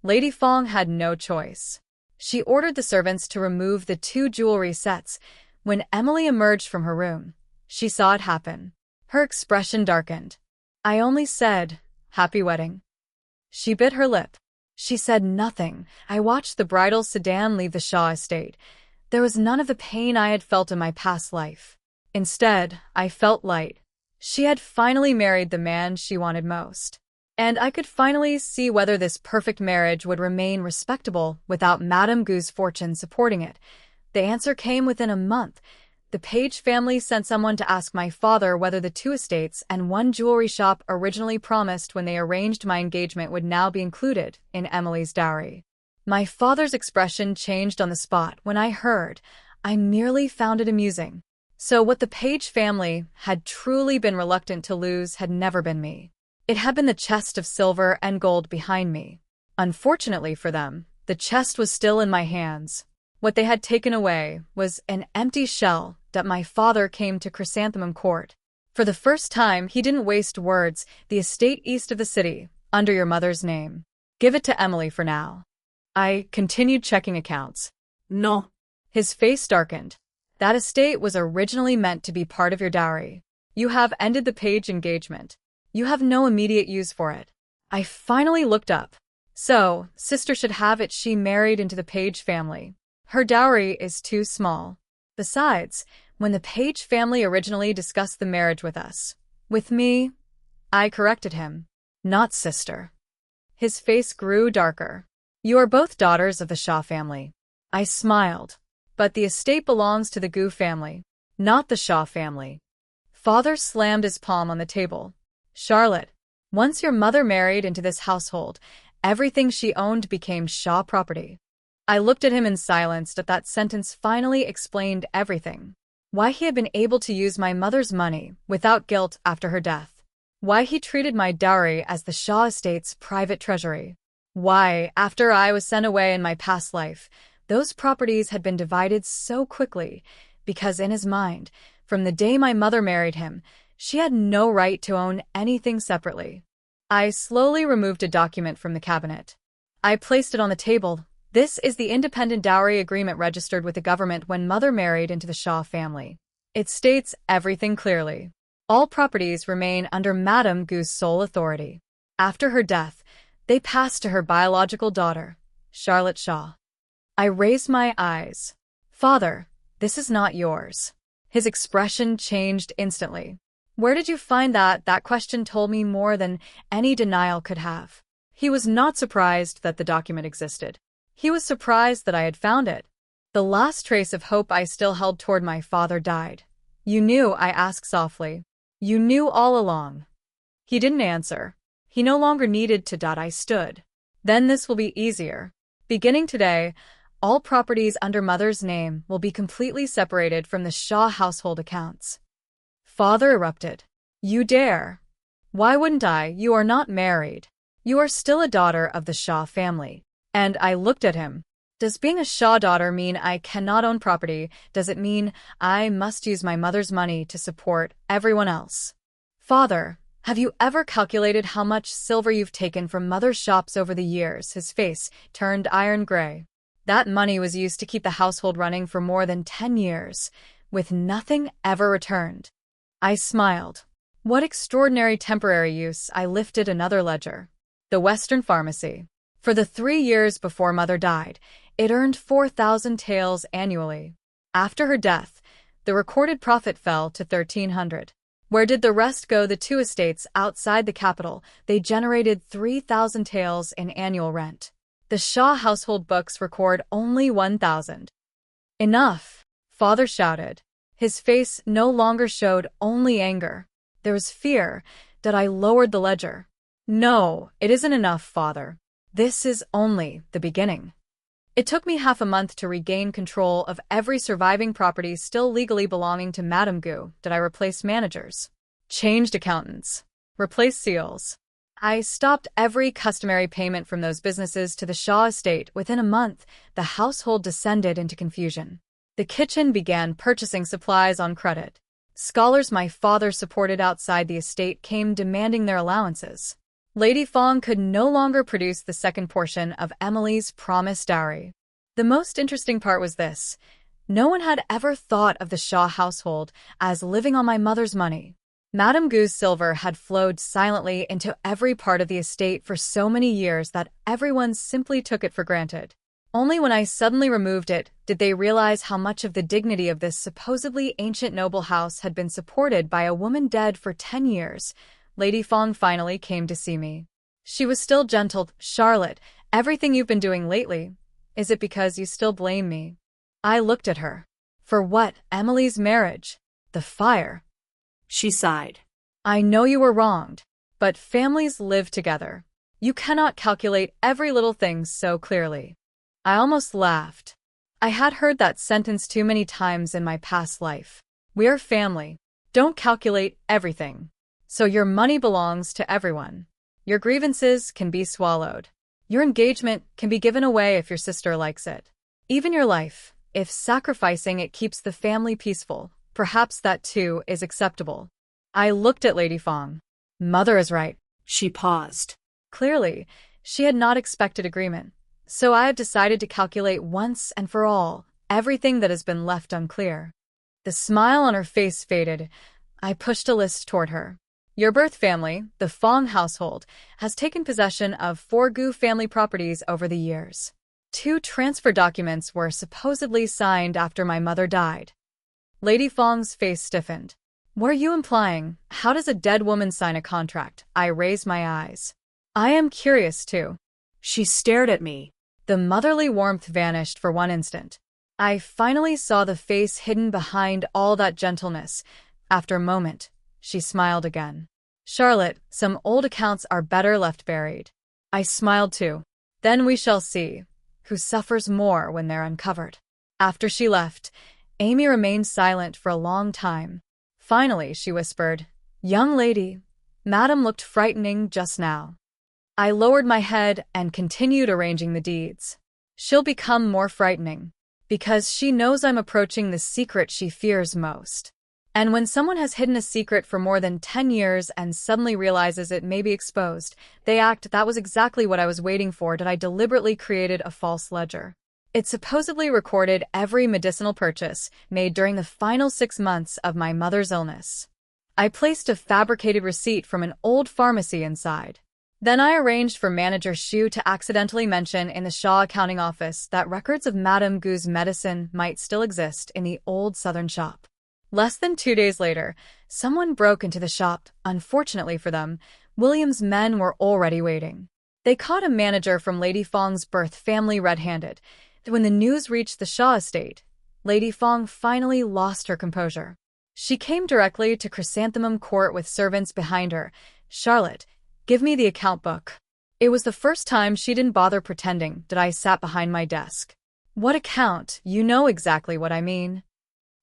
Lady Fong had no choice. She ordered the servants to remove the 2 jewelry sets. When Emily emerged from her room, she saw it happen. Her expression darkened. I only said, "Happy wedding." She bit her lip. She said nothing. I watched the bridal sedan leave the Shaw estate. There was none of the pain I had felt in my past life. Instead, I felt light. She had finally married the man she wanted most. And I could finally see whether this perfect marriage would remain respectable without Madame Gu's fortune supporting it. The answer came within a month. The Page family sent someone to ask my father whether the 2 estates and 1 jewelry shop originally promised when they arranged my engagement would now be included in Emily's dowry. My father's expression changed on the spot when I heard. I merely found it amusing. So what the Page family had truly been reluctant to lose had never been me. It had been the chest of silver and gold behind me. Unfortunately for them, the chest was still in my hands. What they had taken away was an empty shell that my father came to Chrysanthemum Court. For the first time, he didn't waste words. The estate east of the city, under your mother's name. Give it to Emily for now. I continued checking accounts. No. His face darkened. That estate was originally meant to be part of your dowry. You have ended the Page engagement. You have no immediate use for it. I finally looked up. So, sister should have it. She married into the Page family. Her dowry is too small. Besides, when the Page family originally discussed the marriage with me, I corrected him. Not sister. His face grew darker. You are both daughters of the Shaw family. I smiled. But the estate belongs to the Gu family, not the Shaw family. Father slammed his palm on the table. Charlotte, once your mother married into this household, everything she owned became Shaw property. I looked at him in silence. That sentence finally explained everything. Why he had been able to use my mother's money without guilt after her death. Why he treated my dowry as the Shaw estate's private treasury. Why, after I was sent away in my past life, those properties had been divided so quickly, because in his mind, from the day my mother married him, she had no right to own anything separately. I slowly removed a document from the cabinet. I placed it on the table. This is the independent dowry agreement registered with the government when mother married into the Shaw family. It states everything clearly. All properties remain under Madame Gu's sole authority. After her death, they passed to her biological daughter, Charlotte Shaw. I raised my eyes. Father, this is not yours. His expression changed instantly. Where did you find that? That question told me more than any denial could have. He was not surprised that the document existed. He was surprised that I had found it. The last trace of hope I still held toward my father died. You knew, I asked softly. You knew all along. He didn't answer. He no longer needed to. I stood. Then this will be easier. Beginning today, all properties under mother's name will be completely separated from the Shaw household accounts. Father erupted. You dare? Why wouldn't I? You are not married. You are still a daughter of the Shaw family. And I looked at him. Does being a Shaw daughter mean I cannot own property? Does it mean I must use my mother's money to support everyone else? Father, have you ever calculated how much silver you've taken from mother's shops over the years? His face turned iron gray. That money was used to keep the household running for more than 10 years, with nothing ever returned. I smiled. What extraordinary temporary use. I lifted another ledger. The Western Pharmacy. For the 3 years before mother died, it earned 4,000 taels annually. After her death, the recorded profit fell to 1,300. Where did the rest go? The 2 estates outside the capital. They generated 3,000 taels in annual rent. The Shaw household books record only 1,000. Enough, Father shouted. His face no longer showed only anger. There was fear. That I lowered the ledger. No, it isn't enough, Father. This is only the beginning. It took me half a month to regain control of every surviving property still legally belonging to Madame Gu. Did I replace managers? Changed accountants? Replaced seals? I stopped every customary payment from those businesses to the Shaw estate. Within a month, the household descended into confusion. The kitchen began purchasing supplies on credit. Scholars my father supported outside the estate came demanding their allowances. Lady Fong could no longer produce the second portion of Emily's promised dowry. The most interesting part was this. No one had ever thought of the Shaw household as living on my mother's money. Madame Gu's silver had flowed silently into every part of the estate for so many years that everyone simply took it for granted. Only when I suddenly removed it did they realize how much of the dignity of this supposedly ancient noble house had been supported by a woman dead for 10 years. Lady Fong finally came to see me. She was still gentle. Charlotte, everything you've been doing lately, is it because you still blame me? I looked at her. For what? Emily's marriage? The fire? She sighed. I know you were wronged, but families live together. You cannot calculate every little thing so clearly. I almost laughed. I had heard that sentence too many times in my past life. We're family. Don't calculate everything. So your money belongs to everyone. Your grievances can be swallowed. Your engagement can be given away if your sister likes it. Even your life, if sacrificing it keeps the family peaceful, perhaps that too is acceptable. I looked at Lady Fong. Mother is right. She paused. Clearly, she had not expected agreement. So I have decided to calculate once and for all everything that has been left unclear. The smile on her face faded. I pushed a list toward her. Your birth family, the Fong household, has taken possession of 4 Gu family properties over the years. 2 transfer documents were supposedly signed after my mother died. Lady Fong's face stiffened. What are you implying? How does a dead woman sign a contract? I raised my eyes. I am curious too. She stared at me. The motherly warmth vanished for one instant. I finally saw the face hidden behind all that gentleness. After a moment, she smiled again. Charlotte, some old accounts are better left buried. I smiled too. Then we shall see who suffers more when they're uncovered. After she left, Amy remained silent for a long time. Finally, she whispered, "Young lady, Madam looked frightening just now." I lowered my head and continued arranging the deeds. She'll become more frightening, because she knows I'm approaching the secret she fears most. And when someone has hidden a secret for more than 10 years and suddenly realizes it may be exposed, they act. That was exactly what I was waiting for. Did I deliberately created a false ledger? It supposedly recorded every medicinal purchase made during the final 6 months of my mother's illness. I placed a fabricated receipt from an old pharmacy inside. Then I arranged for Manager Xu to accidentally mention in the Shaw accounting office that records of Madame Gu's medicine might still exist in the old southern shop. Less than 2 days later, someone broke into the shop. Unfortunately for them, William's men were already waiting. They caught a manager from Lady Fong's birth family red-handed. When the news reached the Shaw estate, Lady Fong finally lost her composure. She came directly to Chrysanthemum Court with servants behind her. "Charlotte, give me the account book." It was the first time she didn't bother pretending that I sat behind my desk. "What account? You know exactly what I mean."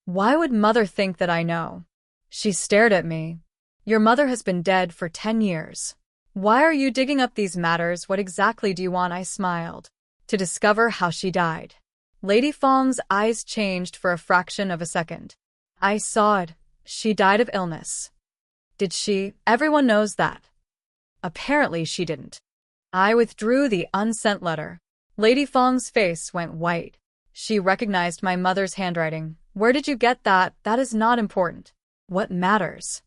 "Why would Mother think that I know?" She stared at me. "Your mother has been dead for 10 years. Why are you digging up these matters? What exactly do you want?" I smiled. "To discover how she died." Lady Fong's eyes changed for a fraction of a second. "I saw it. She died of illness." "Did she? Everyone knows that." "Apparently she didn't." I withdrew the unsent letter. Lady Fong's face went white. She recognized my mother's handwriting. "Where did you get that? That is not important. What matters?"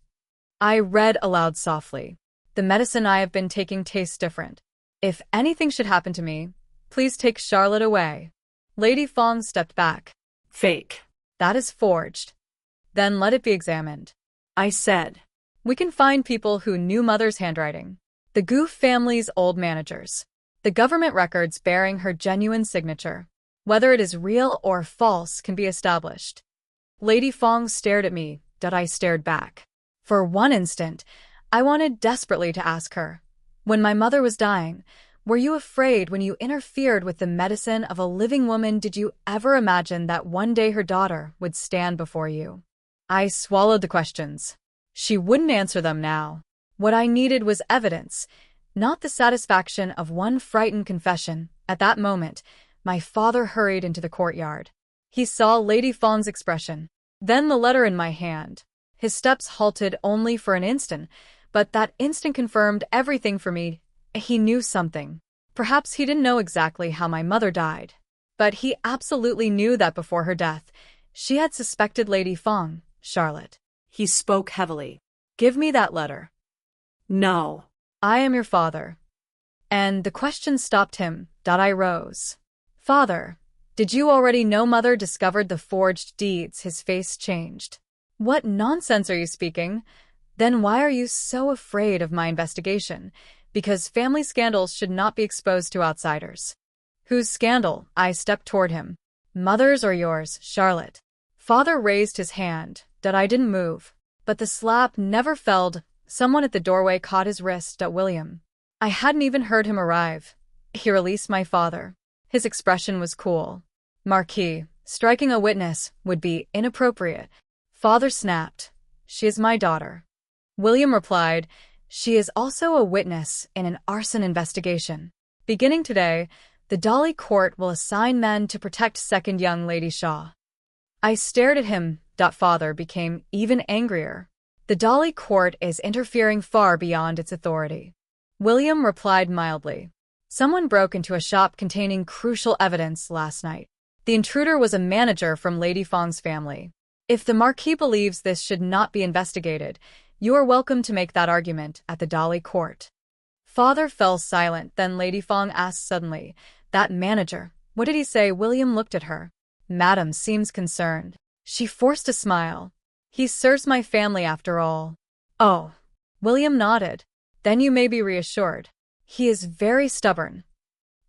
I read aloud softly. "The medicine I have been taking tastes different. If anything should happen to me, please take Charlotte away." Lady Fong stepped back. "Fake." "That is forged." "Then let it be examined." I said. "We can find people who knew Mother's handwriting. The Gu family's old managers. The government records bearing her genuine signature. Whether it is real or false can be established." Lady Fong stared at me, that I stared back. For one instant, I wanted desperately to ask her, "When my mother was dying, were you afraid when you interfered with the medicine of a living woman? Did you ever imagine that one day her daughter would stand before you?" I swallowed the questions. She wouldn't answer them now. What I needed was evidence, not the satisfaction of one frightened confession. At that moment, my father hurried into the courtyard. He saw Lady Fong's expression, then the letter in my hand. His steps halted only for an instant, but that instant confirmed everything for me. He knew something. Perhaps he didn't know exactly how my mother died, but he absolutely knew that before her death, she had suspected Lady Fong, Charlotte. He spoke heavily. "Give me that letter." "No." "I am your father." And the question stopped him. I rose. "Father, did you already know Mother discovered the forged deeds?" His face changed. "What nonsense are you speaking? Then why are you so afraid of my investigation? Because family scandals should not be exposed to outsiders." "Whose scandal?" I stepped toward him. "Mother's or yours, Charlotte?" Father raised his hand. I didn't move. But the slap never fell. Someone at the doorway caught his wrist. William. I hadn't even heard him arrive. He released my father. His expression was cool. "Marquis, striking a witness would be inappropriate." Father snapped. "She is my daughter." William replied, "She is also a witness in an arson investigation." Beginning today, the Dolly Court will assign men to protect second young Lady Shaw. I stared at him. Father became even angrier. The Dolly Court is interfering far beyond its authority. William replied mildly. Someone broke into a shop containing crucial evidence last night. The intruder was a manager from Lady Fong's family. If the Marquis believes this should not be investigated, you are welcome to make that argument at the Dolly Court. Father fell silent, then Lady Fong asked suddenly, "That manager, what did he say?" William looked at her. Madam seems concerned. She forced a smile. "He serves my family after all." "Oh." William nodded. "Then you may be reassured. He is very stubborn."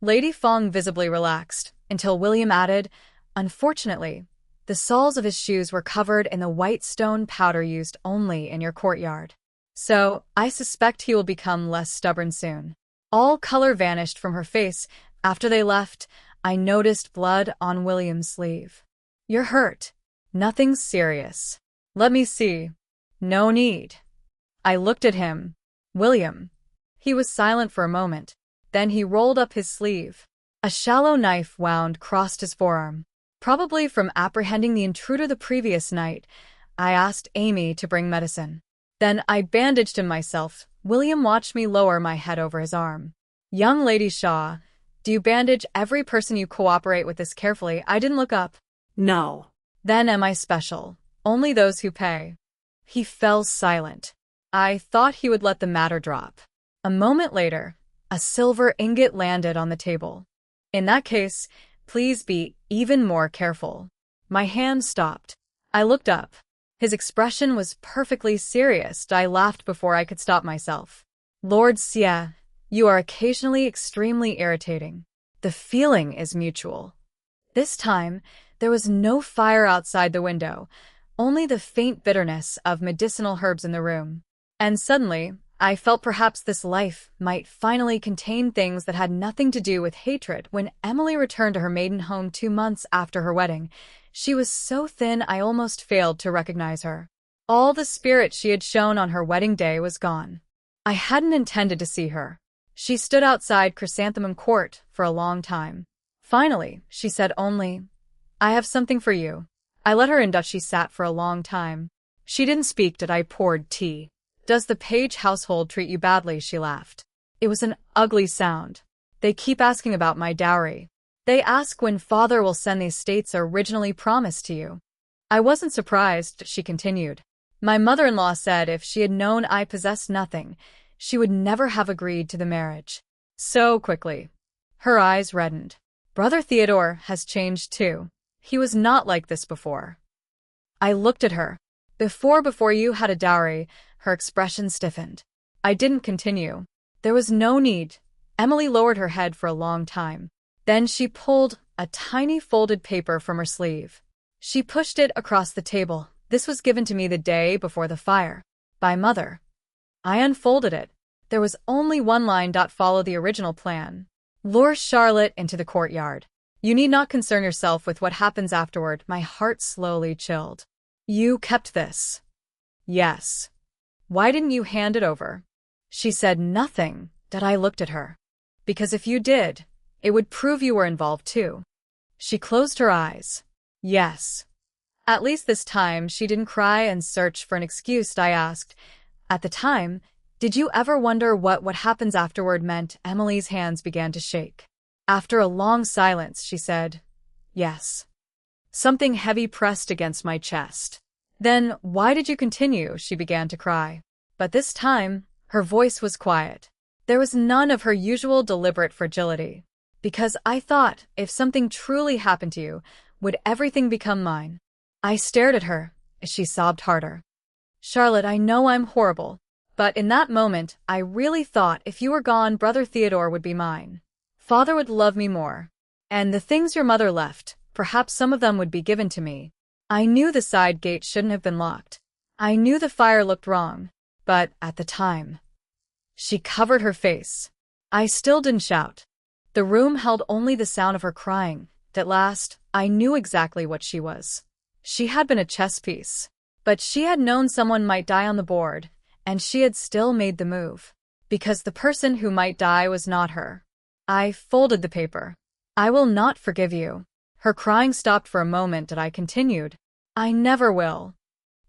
Lady Fong visibly relaxed, until William added, "Unfortunately, the soles of his shoes were covered in the white stone powder used only in your courtyard. So, I suspect he will become less stubborn soon." All color vanished from her face. After they left, I noticed blood on William's sleeve. "You're hurt." "Nothing serious." "Let me see." "No need." I looked at him. "William." He was silent for a moment. Then he rolled up his sleeve. A shallow knife wound across his forearm. Probably from apprehending the intruder the previous night, I asked Amy to bring medicine. Then I bandaged him myself. William watched me lower my head over his arm. "Young Lady Shaw, do you bandage every person you cooperate with this carefully?" I didn't look up. "No." "Then am I special? Only those who pay." He fell silent. I thought he would let the matter drop. A moment later, a silver ingot landed on the table. "In that case, please be even more careful." My hand stopped. I looked up. His expression was perfectly serious. I laughed before I could stop myself. "Lord Xie, you are occasionally extremely irritating. The feeling is mutual." This time, there was no fire outside the window, only the faint bitterness of medicinal herbs in the room. And suddenly, I felt perhaps this life might finally contain things that had nothing to do with hatred. When Emily returned to her maiden home 2 months after her wedding, she was so thin I almost failed to recognize her. All the spirit she had shown on her wedding day was gone. I hadn't intended to see her. She stood outside Chrysanthemum Court for a long time. Finally, she said only, "I have something for you." I let her in. She sat for a long time. She didn't speak. I poured tea. "Does the Page household treat you badly?" She laughed. It was an ugly sound. "They keep asking about my dowry. They ask when father will send the estates originally promised to you." I wasn't surprised, she continued. "My mother-in-law said if she had known I possessed nothing, she would never have agreed to the marriage." So quickly. Her eyes reddened. "Brother Theodore has changed too. He was not like this before." I looked at her. Before you had a dowry." Her expression stiffened. I didn't continue. There was no need. Emily lowered her head for a long time. Then she pulled a tiny folded paper from her sleeve. She pushed it across the table. "This was given to me the day before the fire. By Mother." I unfolded it. There was only one line. "Follow the original plan. Lure Charlotte into the courtyard. You need not concern yourself with what happens afterward." My heart slowly chilled. "You kept this?" "Yes." "Why didn't you hand it over?" She said nothing. I looked at her. "Because if you did, it would prove you were involved too." She closed her eyes. "Yes." At least this time she didn't cry and search for an excuse. I asked, "At the time, did you ever wonder what happens afterward meant?" Emily's hands began to shake. After a long silence, she said, "Yes." Something heavy pressed against my chest. "Then why did you continue?" She began to cry. But this time, her voice was quiet. There was none of her usual deliberate fragility. "Because I thought, if something truly happened to you, would everything become mine?" I stared at her, as she sobbed harder. "Charlotte, I know I'm horrible, but in that moment, I really thought if you were gone, Brother Theodore would be mine. Father would love me more. And the things your mother left, perhaps some of them would be given to me. I knew the side gate shouldn't have been locked. I knew the fire looked wrong. But, at the time..." She covered her face. I still didn't shout. The room held only the sound of her crying. At last, I knew exactly what she was. She had been a chess piece. But she had known someone might die on the board, and she had still made the move. Because the person who might die was not her. I folded the paper. I will not forgive you. Her crying stopped for a moment and I continued. I never will.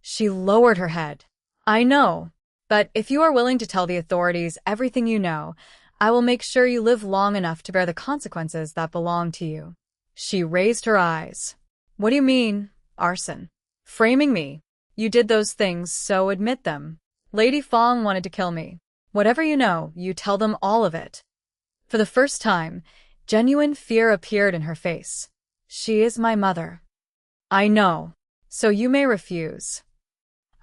She lowered her head. I know. But if you are willing to tell the authorities everything you know, I will make sure you live long enough to bear the consequences that belong to you. She raised her eyes. What do you mean, arson? Framing me. You did those things, so admit them. Lady Fong wanted to kill me. Whatever you know, you tell them all of it. For the first time, genuine fear appeared in her face. She is my mother. I know. So you may refuse.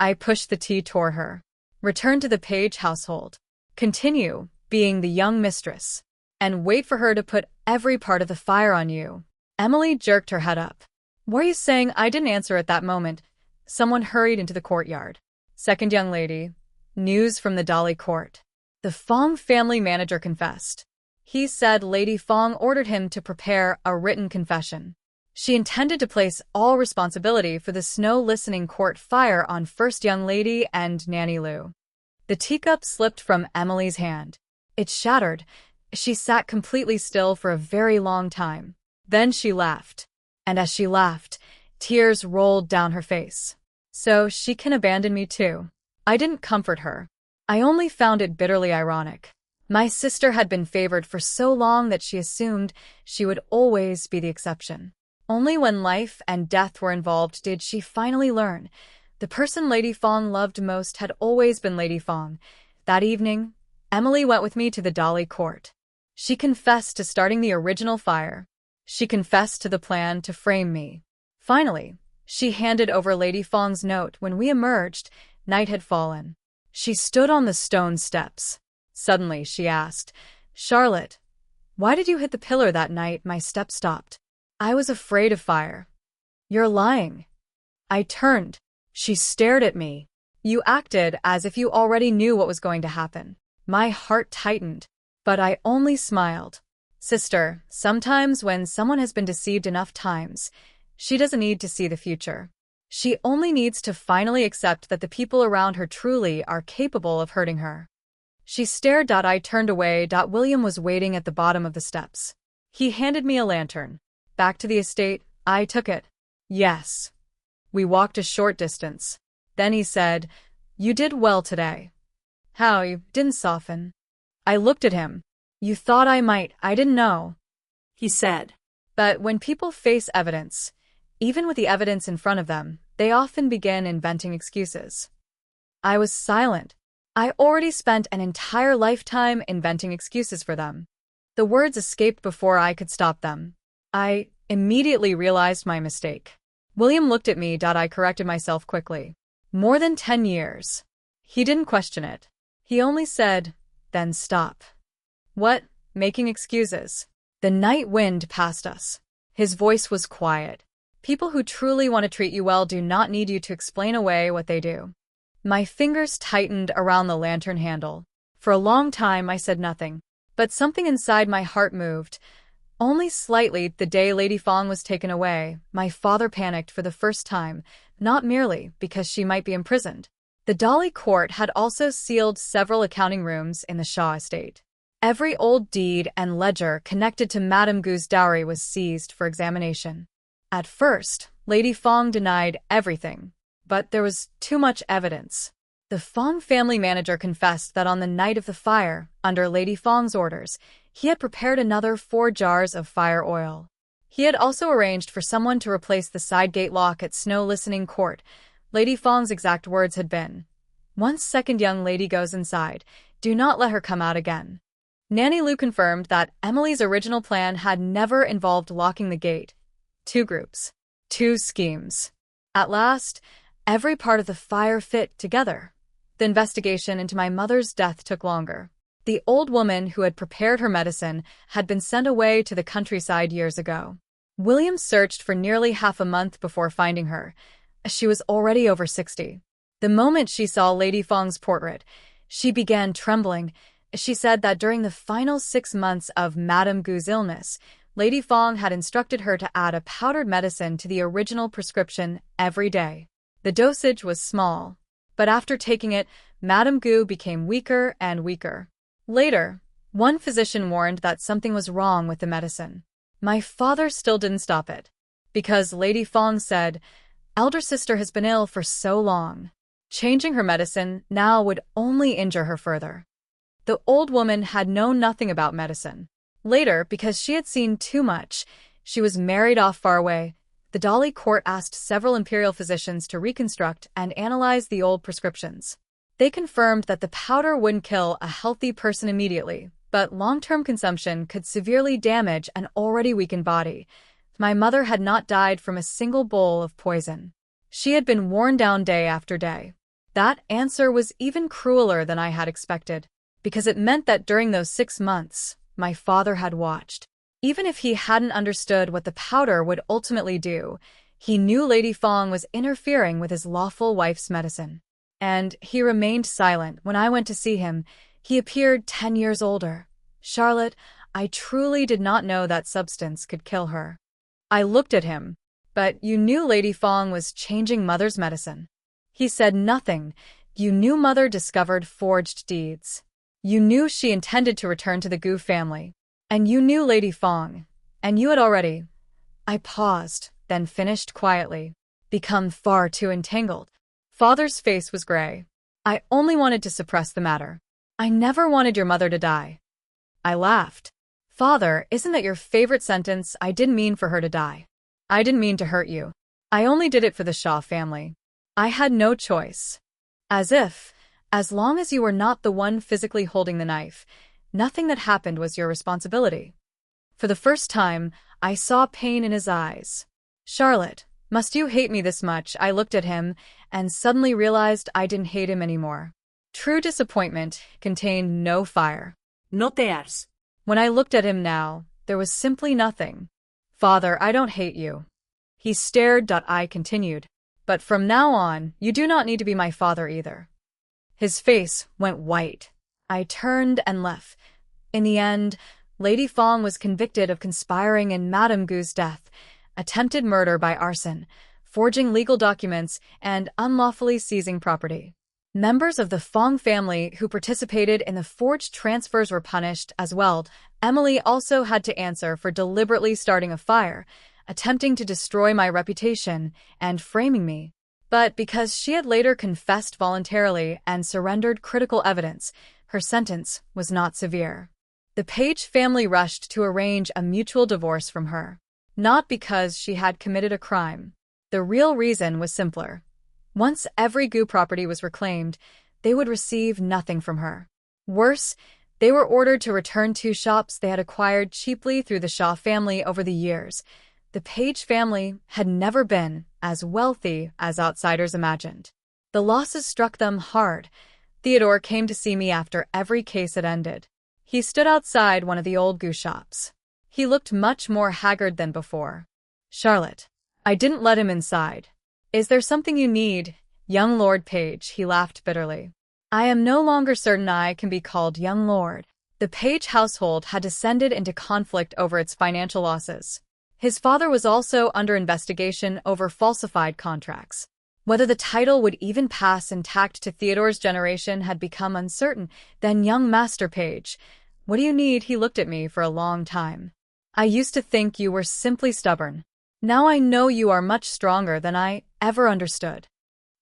I pushed the tea toward her. Return to the Page household. Continue being the young mistress. And wait for her to put every part of the fire on you. Emily jerked her head up. What are you saying? I didn't answer at that moment. Someone hurried into the courtyard. Second young lady. News from the Dolly court. The Fong family manager confessed. He said Lady Fong ordered him to prepare a written confession. She intended to place all responsibility for the Snow Listening Court fire on First Young Lady and Nanny Lu. The teacup slipped from Emily's hand. It shattered. She sat completely still for a very long time. Then she laughed. And as she laughed, tears rolled down her face. So she can abandon me too. I didn't comfort her. I only found it bitterly ironic. My sister had been favored for so long that she assumed she would always be the exception. Only when life and death were involved did she finally learn. The person Lady Fong loved most had always been Lady Fong. That evening, Emily went with me to the Dolly court. She confessed to starting the original fire. She confessed to the plan to frame me. Finally, she handed over Lady Fong's note. When we emerged, night had fallen. She stood on the stone steps. Suddenly, she asked, Charlotte, why did you hit the pillar that night? My step stopped. I was afraid of fire. You're lying. I turned. She stared at me. You acted as if you already knew what was going to happen. My heart tightened, but I only smiled. Sister, sometimes when someone has been deceived enough times, she doesn't need to see the future. She only needs to finally accept that the people around her truly are capable of hurting her. She stared. I turned away. William was waiting at the bottom of the steps. He handed me a lantern. Back to the estate, I took it. Yes. We walked a short distance. Then he said, You did well today. How? You didn't soften. I looked at him. You thought I might. I didn't know. He said. But when people face evidence, even with the evidence in front of them, they often begin inventing excuses. I was silent. I already spent an entire lifetime inventing excuses for them. The words escaped before I could stop them. I immediately realized my mistake. William looked at me. I corrected myself quickly. More than 10 years. He didn't question it. He only said, Then stop. What? Making excuses. The night wind passed us. His voice was quiet. People who truly want to treat you well do not need you to explain away what they do. My fingers tightened around the lantern handle. For a long time I said nothing, but something inside my heart moved. Only slightly. The day Lady Fong was taken away, my father panicked for the first time, not merely because she might be imprisoned. The Dolly court had also sealed several accounting rooms in the Shaw estate. Every old deed and ledger connected to Madame Gu's dowry was seized for examination. At first, Lady Fong denied everything, but there was too much evidence. The Fong family manager confessed that on the night of the fire, under Lady Fong's orders, he had prepared another 4 jars of fire oil. He had also arranged for someone to replace the side gate lock at Snow Listening Court. Lady Fong's exact words had been, Once second young lady goes inside, do not let her come out again. Nanny Lu confirmed that Emily's original plan had never involved locking the gate. 2 groups. 2 schemes. At last, every part of the fire fit together. The investigation into my mother's death took longer. The old woman who had prepared her medicine had been sent away to the countryside years ago. William searched for nearly half a month before finding her. She was already over 60. The moment she saw Lady Fong's portrait, she began trembling. She said that during the final 6 months of Madame Gu's illness, Lady Fong had instructed her to add a powdered medicine to the original prescription every day. The dosage was small, but after taking it, Madame Gu became weaker and weaker. Later, One physician warned that something was wrong with the medicine. My father still didn't stop it. Because Lady Fong said, "Elder sister has been ill for so long. Changing her medicine now would only injure her further." The old woman had known nothing about medicine. Later, because she had seen too much, she was married off far away. The Dali court asked several imperial physicians to reconstruct and analyze the old prescriptions. They confirmed that the powder wouldn't kill a healthy person immediately, but long-term consumption could severely damage an already weakened body. My mother had not died from a single bowl of poison. She had been worn down day after day. That answer was even crueler than I had expected, because it meant that during those 6 months, my father had watched. Even if he hadn't understood what the powder would ultimately do, he knew Lady Fong was interfering with his lawful wife's medicine. And he remained silent when I went to see him. He appeared 10 years older. "Charlotte, I truly did not know that substance could kill her." I looked at him. "But you knew Lady Fong was changing Mother's medicine." He said nothing. "You knew Mother discovered forged deeds. You knew she intended to return to the Gu family. And you knew Lady Fong. And you had already—" I paused, then finished quietly. "Become far too entangled." Father's face was gray. "I only wanted to suppress the matter. I never wanted your mother to die." I laughed. "Father, isn't that your favorite sentence? I didn't mean for her to die. I didn't mean to hurt you. I only did it for the Shaw family. I had no choice." As long as you were not the one physically holding the knife, nothing that happened was your responsibility. For the first time, I saw pain in his eyes. "Charlotte, must you hate me this much?" I looked at him and suddenly realized I didn't hate him anymore. True disappointment contained no fire. No tears. When I looked at him now, there was simply nothing. "Father, I don't hate you." He stared. I continued. "But from now on, you do not need to be my father either." His face went white. I turned and left. In the end, Lady Fong was convicted of conspiring in Madame Gu's death, attempted murder by arson, forging legal documents, and unlawfully seizing property. Members of the Fong family who participated in the forged transfers were punished as well. Emily also had to answer for deliberately starting a fire, attempting to destroy my reputation, and framing me. But because she had later confessed voluntarily and surrendered critical evidence, her sentence was not severe. The Page family rushed to arrange a mutual divorce from her. Not because she had committed a crime. The real reason was simpler. Once every Gu property was reclaimed, they would receive nothing from her. Worse, they were ordered to return 2 shops they had acquired cheaply through the Shaw family over the years. The Page family had never been as wealthy as outsiders imagined. The losses struck them hard. Theodore came to see me after every case had ended. He stood outside one of the old Gu shops. He looked much more haggard than before. "Charlotte." I didn't let him inside. "Is there something you need, young Lord Page?" He laughed bitterly. "I am no longer certain I can be called young lord." The Page household had descended into conflict over its financial losses. His father was also under investigation over falsified contracts. Whether the title would even pass intact to Theodore's generation had become uncertain. Then young Master Page, "What do you need?" He looked at me for a long time. "I used to think you were simply stubborn. Now I know you are much stronger than I ever understood."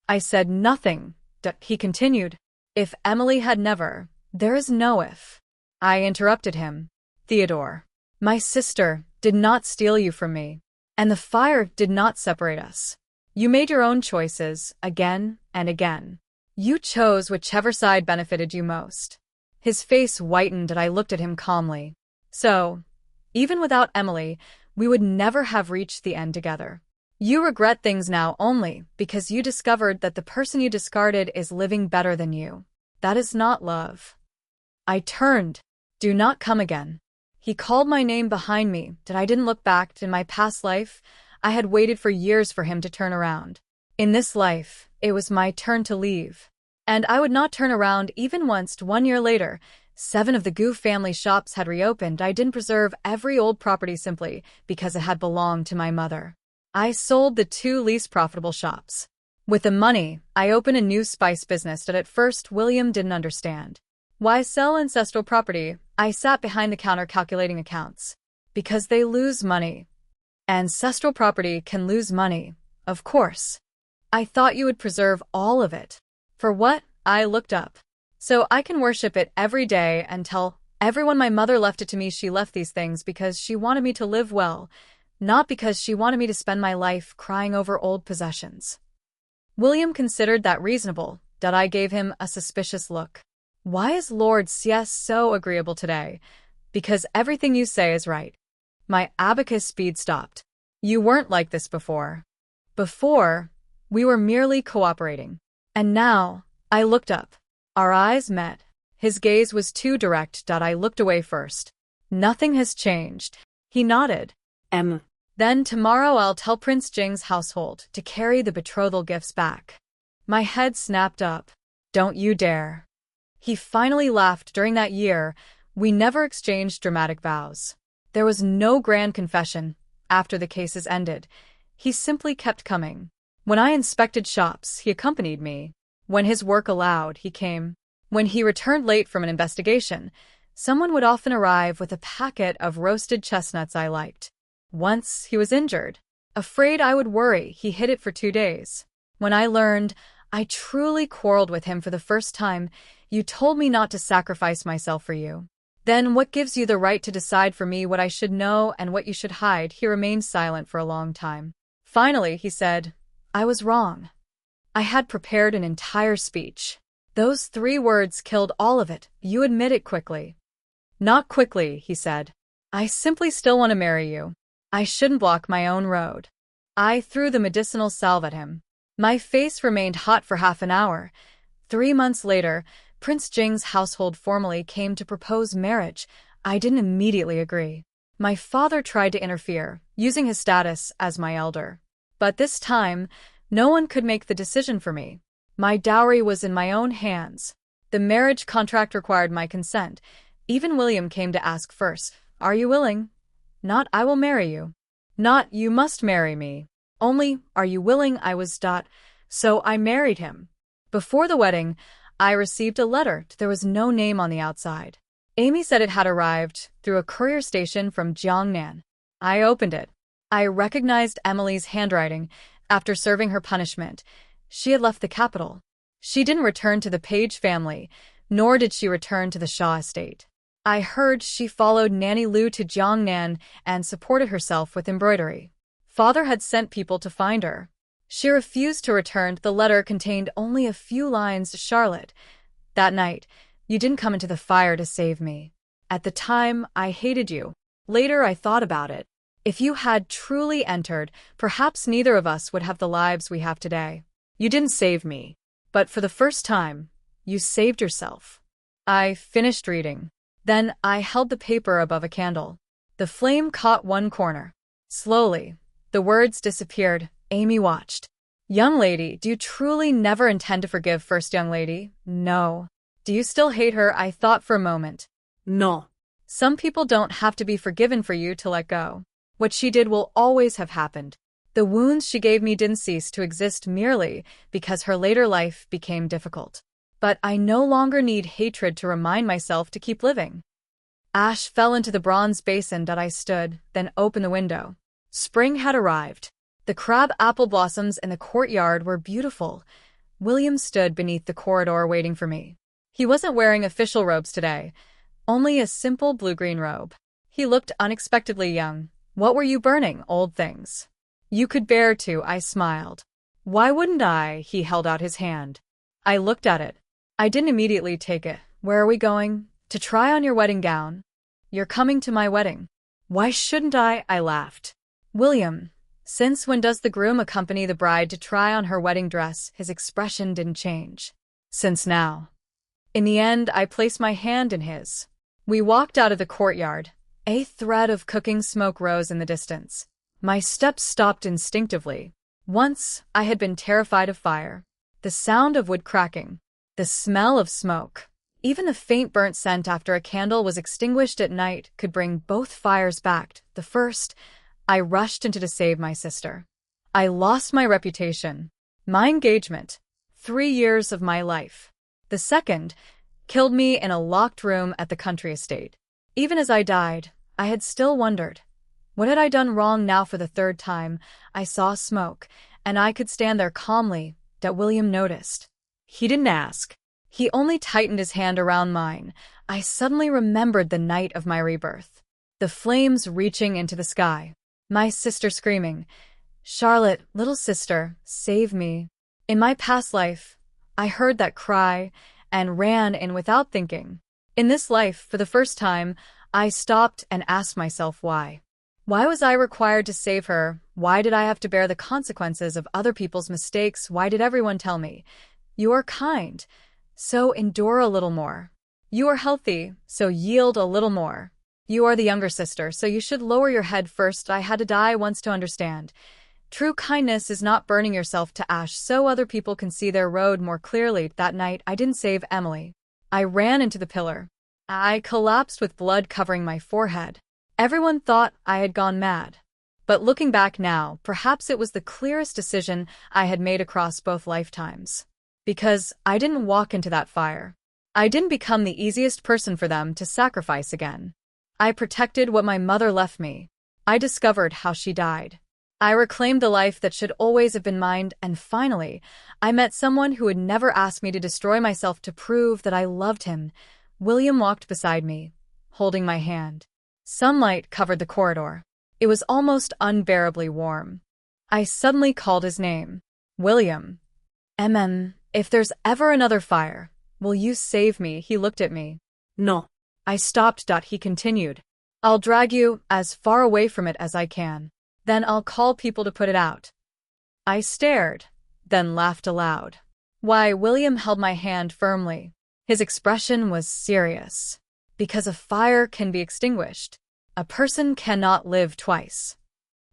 I said nothing. He continued. "If Emily had never, there is no if." I interrupted him. "Theodore, my sister did not steal you from me, and the fire did not separate us. You made your own choices again and again. You chose whichever side benefited you most." His face whitened and I looked at him calmly. "So, even without Emily, we would never have reached the end together. You regret things now only because you discovered that the person you discarded is living better than you. That is not love." I turned. "Do not come again." He called my name behind me. I didn't look back. In my past life, I had waited for years for him to turn around. In this life, it was my turn to leave. And I would not turn around even once. 1 year later, 7 of the Gu family shops had reopened. I didn't preserve every old property simply because it had belonged to my mother. I sold the 2 least profitable shops. With the money, I opened a new spice business that at first William didn't understand. Why sell ancestral property? I sat behind the counter calculating accounts. Because they lose money. Ancestral property can lose money, of course. I thought you would preserve all of it. For what? I looked up. So I can worship it every day and tell everyone my mother left it to me. She left these things because she wanted me to live well, not because she wanted me to spend my life crying over old possessions. William considered that reasonable, that I gave him a suspicious look. Why is Lord CS so agreeable today? Because everything you say is right. My abacus speed stopped. You weren't like this before. Before, we were merely cooperating. And now, I looked up. Our eyes met. His gaze was too direct. I looked away first. Nothing has changed. He nodded. Then tomorrow I'll tell Prince Jing's household to carry the betrothal gifts back. My head snapped up. Don't you dare. He finally laughed. During that year, we never exchanged dramatic vows. There was no grand confession. After the cases ended, he simply kept coming. When I inspected shops, he accompanied me. When his work allowed, he came. When he returned late from an investigation, someone would often arrive with a packet of roasted chestnuts I liked. Once, he was injured. Afraid I would worry, he hid it for 2 days. When I learned I truly quarreled with him for the first time, you told me not to sacrifice myself for you. Then what gives you the right to decide for me what I should know and what you should hide? He remained silent for a long time. Finally, he said, I was wrong. I had prepared an entire speech. Those 3 words killed all of it. You admit it quickly. Not quickly, he said. I simply still want to marry you. I shouldn't block my own road. I threw the medicinal salve at him. My face remained hot for half an hour. 3 months later, Prince Jing's household formally came to propose marriage. I didn't immediately agree. My father tried to interfere, using his status as my elder. But this time, no one could make the decision for me. My dowry was in my own hands. The marriage contract required my consent. Even William came to ask first, Are you willing? Not, I will marry you. Not, you must marry me. Only, are you willing? I was. So I married him. Before the wedding, I received a letter. There was no name on the outside. Amy said it had arrived through a courier station from Jiangnan. I opened it. I recognized Emily's handwriting. After serving her punishment, she had left the capital. She didn't return to the Page family, nor did she return to the Shaw estate. I heard she followed Nanny Lu to Jiangnan and supported herself with embroidery. Father had sent people to find her. She refused to return. The letter contained only a few lines. Charlotte, that night, you didn't come into the fire to save me. At the time, I hated you. Later, I thought about it. If you had truly entered, perhaps neither of us would have the lives we have today. You didn't save me. But for the first time, you saved yourself. I finished reading. Then I held the paper above a candle. The flame caught one corner. Slowly, the words disappeared. Amy watched. Young lady, do you truly never intend to forgive first young lady? No. Do you still hate her? I thought for a moment. No. Some people don't have to be forgiven for you to let go. What she did will always have happened. The wounds she gave me didn't cease to exist merely because her later life became difficult. But I no longer need hatred to remind myself to keep living. Ash fell into the bronze basin that I stood, then opened the window. Spring had arrived. The crab apple blossoms in the courtyard were beautiful. William stood beneath the corridor waiting for me. He wasn't wearing official robes today, only a simple blue-green robe. He looked unexpectedly young. What were you burning? Old things. You could bear to, I smiled. Why wouldn't I? He held out his hand. I looked at it. I didn't immediately take it. Where are we going? To try on your wedding gown. You're coming to my wedding. Why shouldn't I? I laughed. William, since when does the groom accompany the bride to try on her wedding dress? His expression didn't change. Since now. In the end, I placed my hand in his. We walked out of the courtyard. A thread of cooking smoke rose in the distance. My steps stopped instinctively. Once, I had been terrified of fire. The sound of wood cracking. The smell of smoke. Even the faint burnt scent after a candle was extinguished at night could bring both fires back. The first, I rushed into to save my sister. I lost my reputation. My engagement. 3 years of my life. The second, killed me in a locked room at the country estate. Even as I died, I had still wondered, what had I done wrong? Now for the third time, I saw smoke, and I could stand there calmly, that William noticed. He didn't ask. He only tightened his hand around mine. I suddenly remembered the night of my rebirth. The flames reaching into the sky. My sister screaming, "Charlotte, little sister, save me." In my past life, I heard that cry and ran in without thinking. In this life, for the first time, I stopped and asked myself why. Why was I required to save her? Why did I have to bear the consequences of other people's mistakes? Why did everyone tell me, "You are kind, so endure a little more. You are healthy, so yield a little more. You are the younger sister, so you should lower your head first"? I had to die once to understand. True kindness is not burning yourself to ash so other people can see their road more clearly. That night, I didn't save Emily. I ran into the pillar. I collapsed with blood covering my forehead. Everyone thought I had gone mad. But looking back now, perhaps it was the clearest decision I had made across both lifetimes. Because I didn't walk into that fire. I didn't become the easiest person for them to sacrifice again. I protected what my mother left me. I discovered how she died. I reclaimed the life that should always have been mine, and finally, I met someone who would never ask me to destroy myself to prove that I loved him. William walked beside me, holding my hand. Sunlight covered the corridor. It was almost unbearably warm. I suddenly called his name. "William. If there's ever another fire, will you save me?" He looked at me. No. I stopped. He continued. "I'll drag you as far away from it as I can. Then I'll call people to put it out." I stared, then laughed aloud. Why? William held my hand firmly. His expression was serious. Because a fire can be extinguished, a person cannot live twice.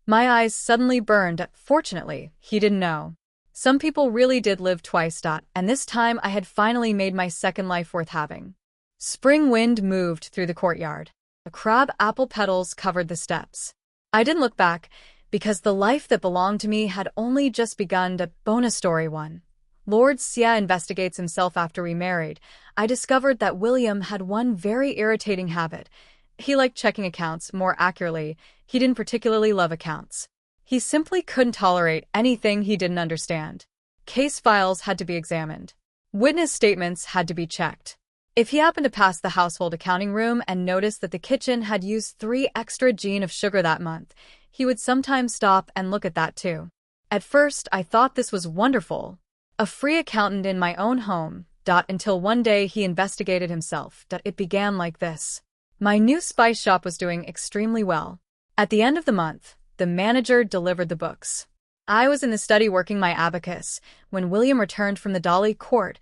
My eyes suddenly burned. Fortunately, he didn't know. Some people really did live twice. And this time I had finally made my second life worth having. Spring wind moved through the courtyard. The crab apple petals covered the steps. I didn't look back, because the life that belonged to me had only just begun. Bonus story 1. Lord Sia investigates himself. After we married, I discovered that William had one very irritating habit. He liked checking accounts. More accurately, he didn't particularly love accounts. He simply couldn't tolerate anything he didn't understand. Case files had to be examined. Witness statements had to be checked. If he happened to pass the household accounting room and noticed that the kitchen had used 3 extra gin of sugar that month, he would sometimes stop and look at that too. At first, I thought this was wonderful. A free accountant in my own home. Until one day he investigated himself. It began like this. My new spice shop was doing extremely well. At the end of the month, the manager delivered the books. I was in the study working my abacus when William returned from the Dolly court.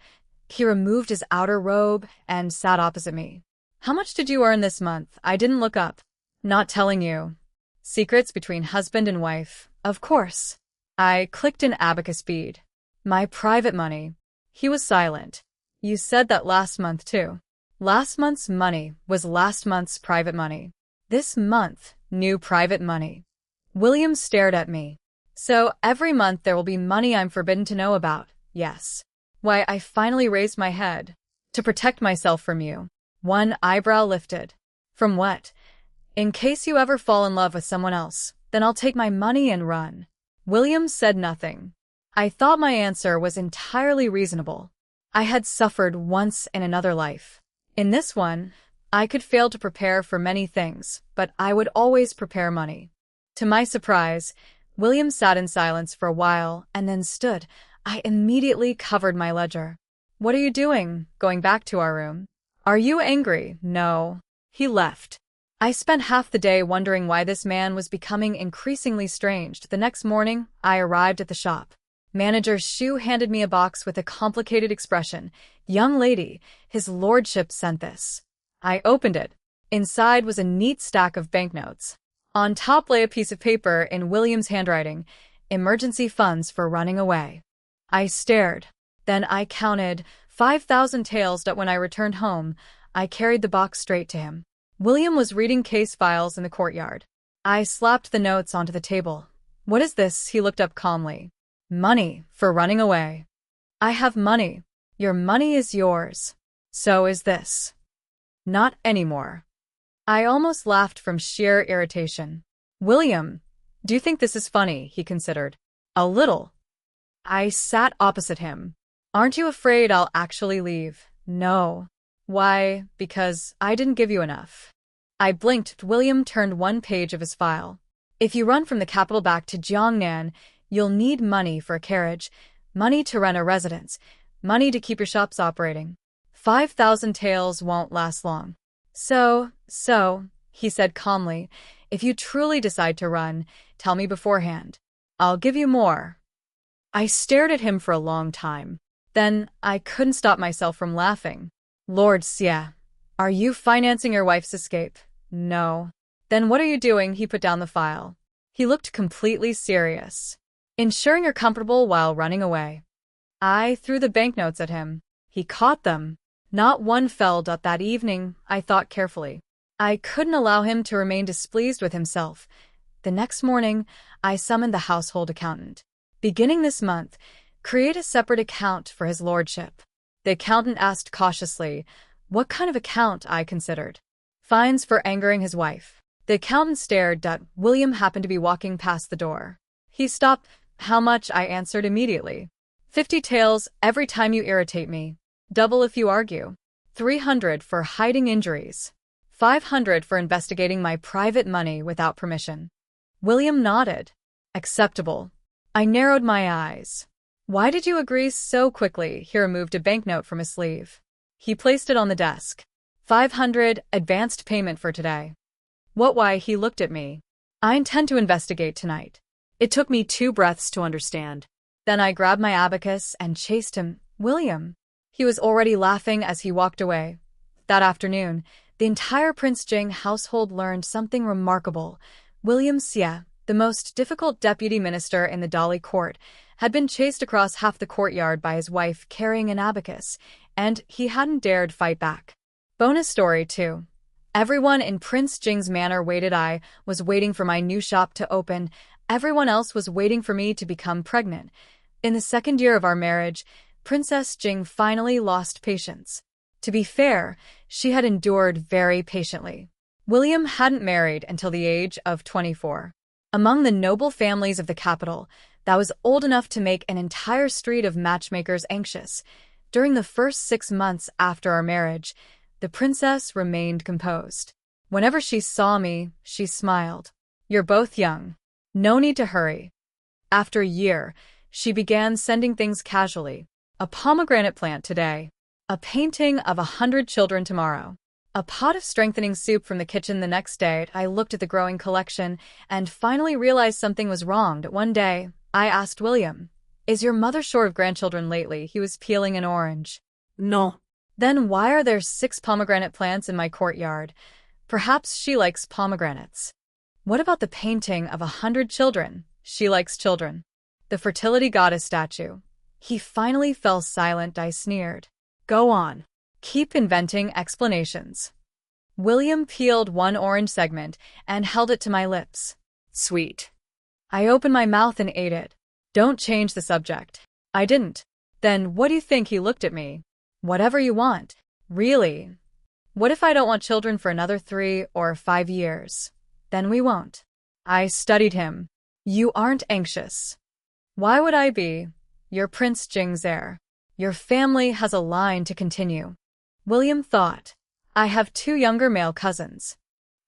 He removed his outer robe and sat opposite me. "How much did you earn this month?" I didn't look up. "Not telling you. Secrets between husband and wife, of course." I clicked an abacus bead. "My private money." He was silent. "You said that last month too." Last month's money was last month's private money. This month, new private money. William stared at me. "So every month there will be money I'm forbidden to know about?" "Yes." Why? I finally raised my head. "To protect myself from you." One eyebrow lifted. "From what?" "In case you ever fall in love with someone else, then I'll take my money and run." William said nothing. I thought my answer was entirely reasonable. I had suffered once in another life. In this one, I could fail to prepare for many things, but I would always prepare money. To my surprise, William sat in silence for a while and then stood. I immediately covered my ledger. "What are you doing? Going back to our room?" "Are you angry?" "No." He left. I spent half the day wondering why this man was becoming increasingly strange. The next morning, I arrived at the shop. Manager Shu handed me a box with a complicated expression. "Young lady, his lordship sent this." I opened it. Inside was a neat stack of banknotes. On top lay a piece of paper in William's handwriting. "Emergency funds for running away." I stared. Then I counted 5,000 taels. When I returned home, I carried the box straight to him. William was reading case files in the courtyard. I slapped the notes onto the table. "What is this?" He looked up calmly. "Money for running away." "I have money." "Your money is yours." So is this. Not anymore. I almost laughed from sheer irritation. William, do you think this is funny? He considered. A little. I sat opposite him. Aren't you afraid I'll actually leave? No. Why? Because I didn't give you enough. I blinked. William turned one page of his file. If you run from the capital back to Jiangnan, you'll need money for a carriage, money to rent a residence, money to keep your shops operating. 5,000 taels won't last long. So, he said calmly, if you truly decide to run, tell me beforehand. I'll give you more. I stared at him for a long time. Then I couldn't stop myself from laughing. Lord Xie, are you financing your wife's escape? No. Then what are you doing? He put down the file. He looked completely serious. Ensuring you're comfortable while running away. I threw the banknotes at him. He caught them. Not one fell. That evening, I thought carefully. I couldn't allow him to remain displeased with himself. The next morning, I summoned the household accountant. Beginning this month, create a separate account for his lordship. The accountant asked cautiously, what kind of account? I considered. Fines for angering his wife. The accountant stared. William happened to be walking past the door. He stopped. How much? I answered immediately. 50 taels every time you irritate me. Double if you argue. 300 for hiding injuries. 500 for investigating my private money without permission. William nodded. Acceptable. I narrowed my eyes. Why did you agree so quickly? He removed a banknote from his sleeve. He placed it on the desk. 500 advanced payment for today. What? Why? He looked at me. I intend to investigate tonight. It took me 2 breaths to understand. Then I grabbed my abacus and chased him. William. He was already laughing as he walked away. That afternoon, the entire Prince Jing household learned something remarkable. William Xie, the most difficult deputy minister in the Dali court, had been chased across half the courtyard by his wife carrying an abacus, and he hadn't dared fight back. Bonus story 2. Everyone in Prince Jing's manor waited. I was waiting for my new shop to open. Everyone else was waiting for me to become pregnant. In the 2nd year of our marriage, Princess Jing finally lost patience. To be fair, she had endured very patiently. William hadn't married until the age of 24. Among the noble families of the capital, that was old enough to make an entire street of matchmakers anxious. During the first 6 months after our marriage, the princess remained composed. Whenever she saw me, she smiled. You're both young. No need to hurry. After a year, she began sending things casually. A pomegranate plant today. A painting of 100 children tomorrow. A pot of strengthening soup from the kitchen the next day. I looked at the growing collection and finally realized something was wrong. One day, I asked William, is your mother short of grandchildren lately? He was peeling an orange. No. Then why are there 6 pomegranate plants in my courtyard? Perhaps she likes pomegranates. What about the painting of 100 children? She likes children. The fertility goddess statue. He finally fell silent. I sneered. Go on. Keep inventing explanations. William peeled one orange segment and held it to my lips. Sweet. I opened my mouth and ate it. Don't change the subject. I didn't. Then what do you think? He looked at me. Whatever you want. Really? What if I don't want children for another 3 or 5 years? Then we won't. I studied him. You aren't anxious. Why would I be? You're Prince Jing's heir. Your family has a line to continue. William thought. I have 2 younger male cousins.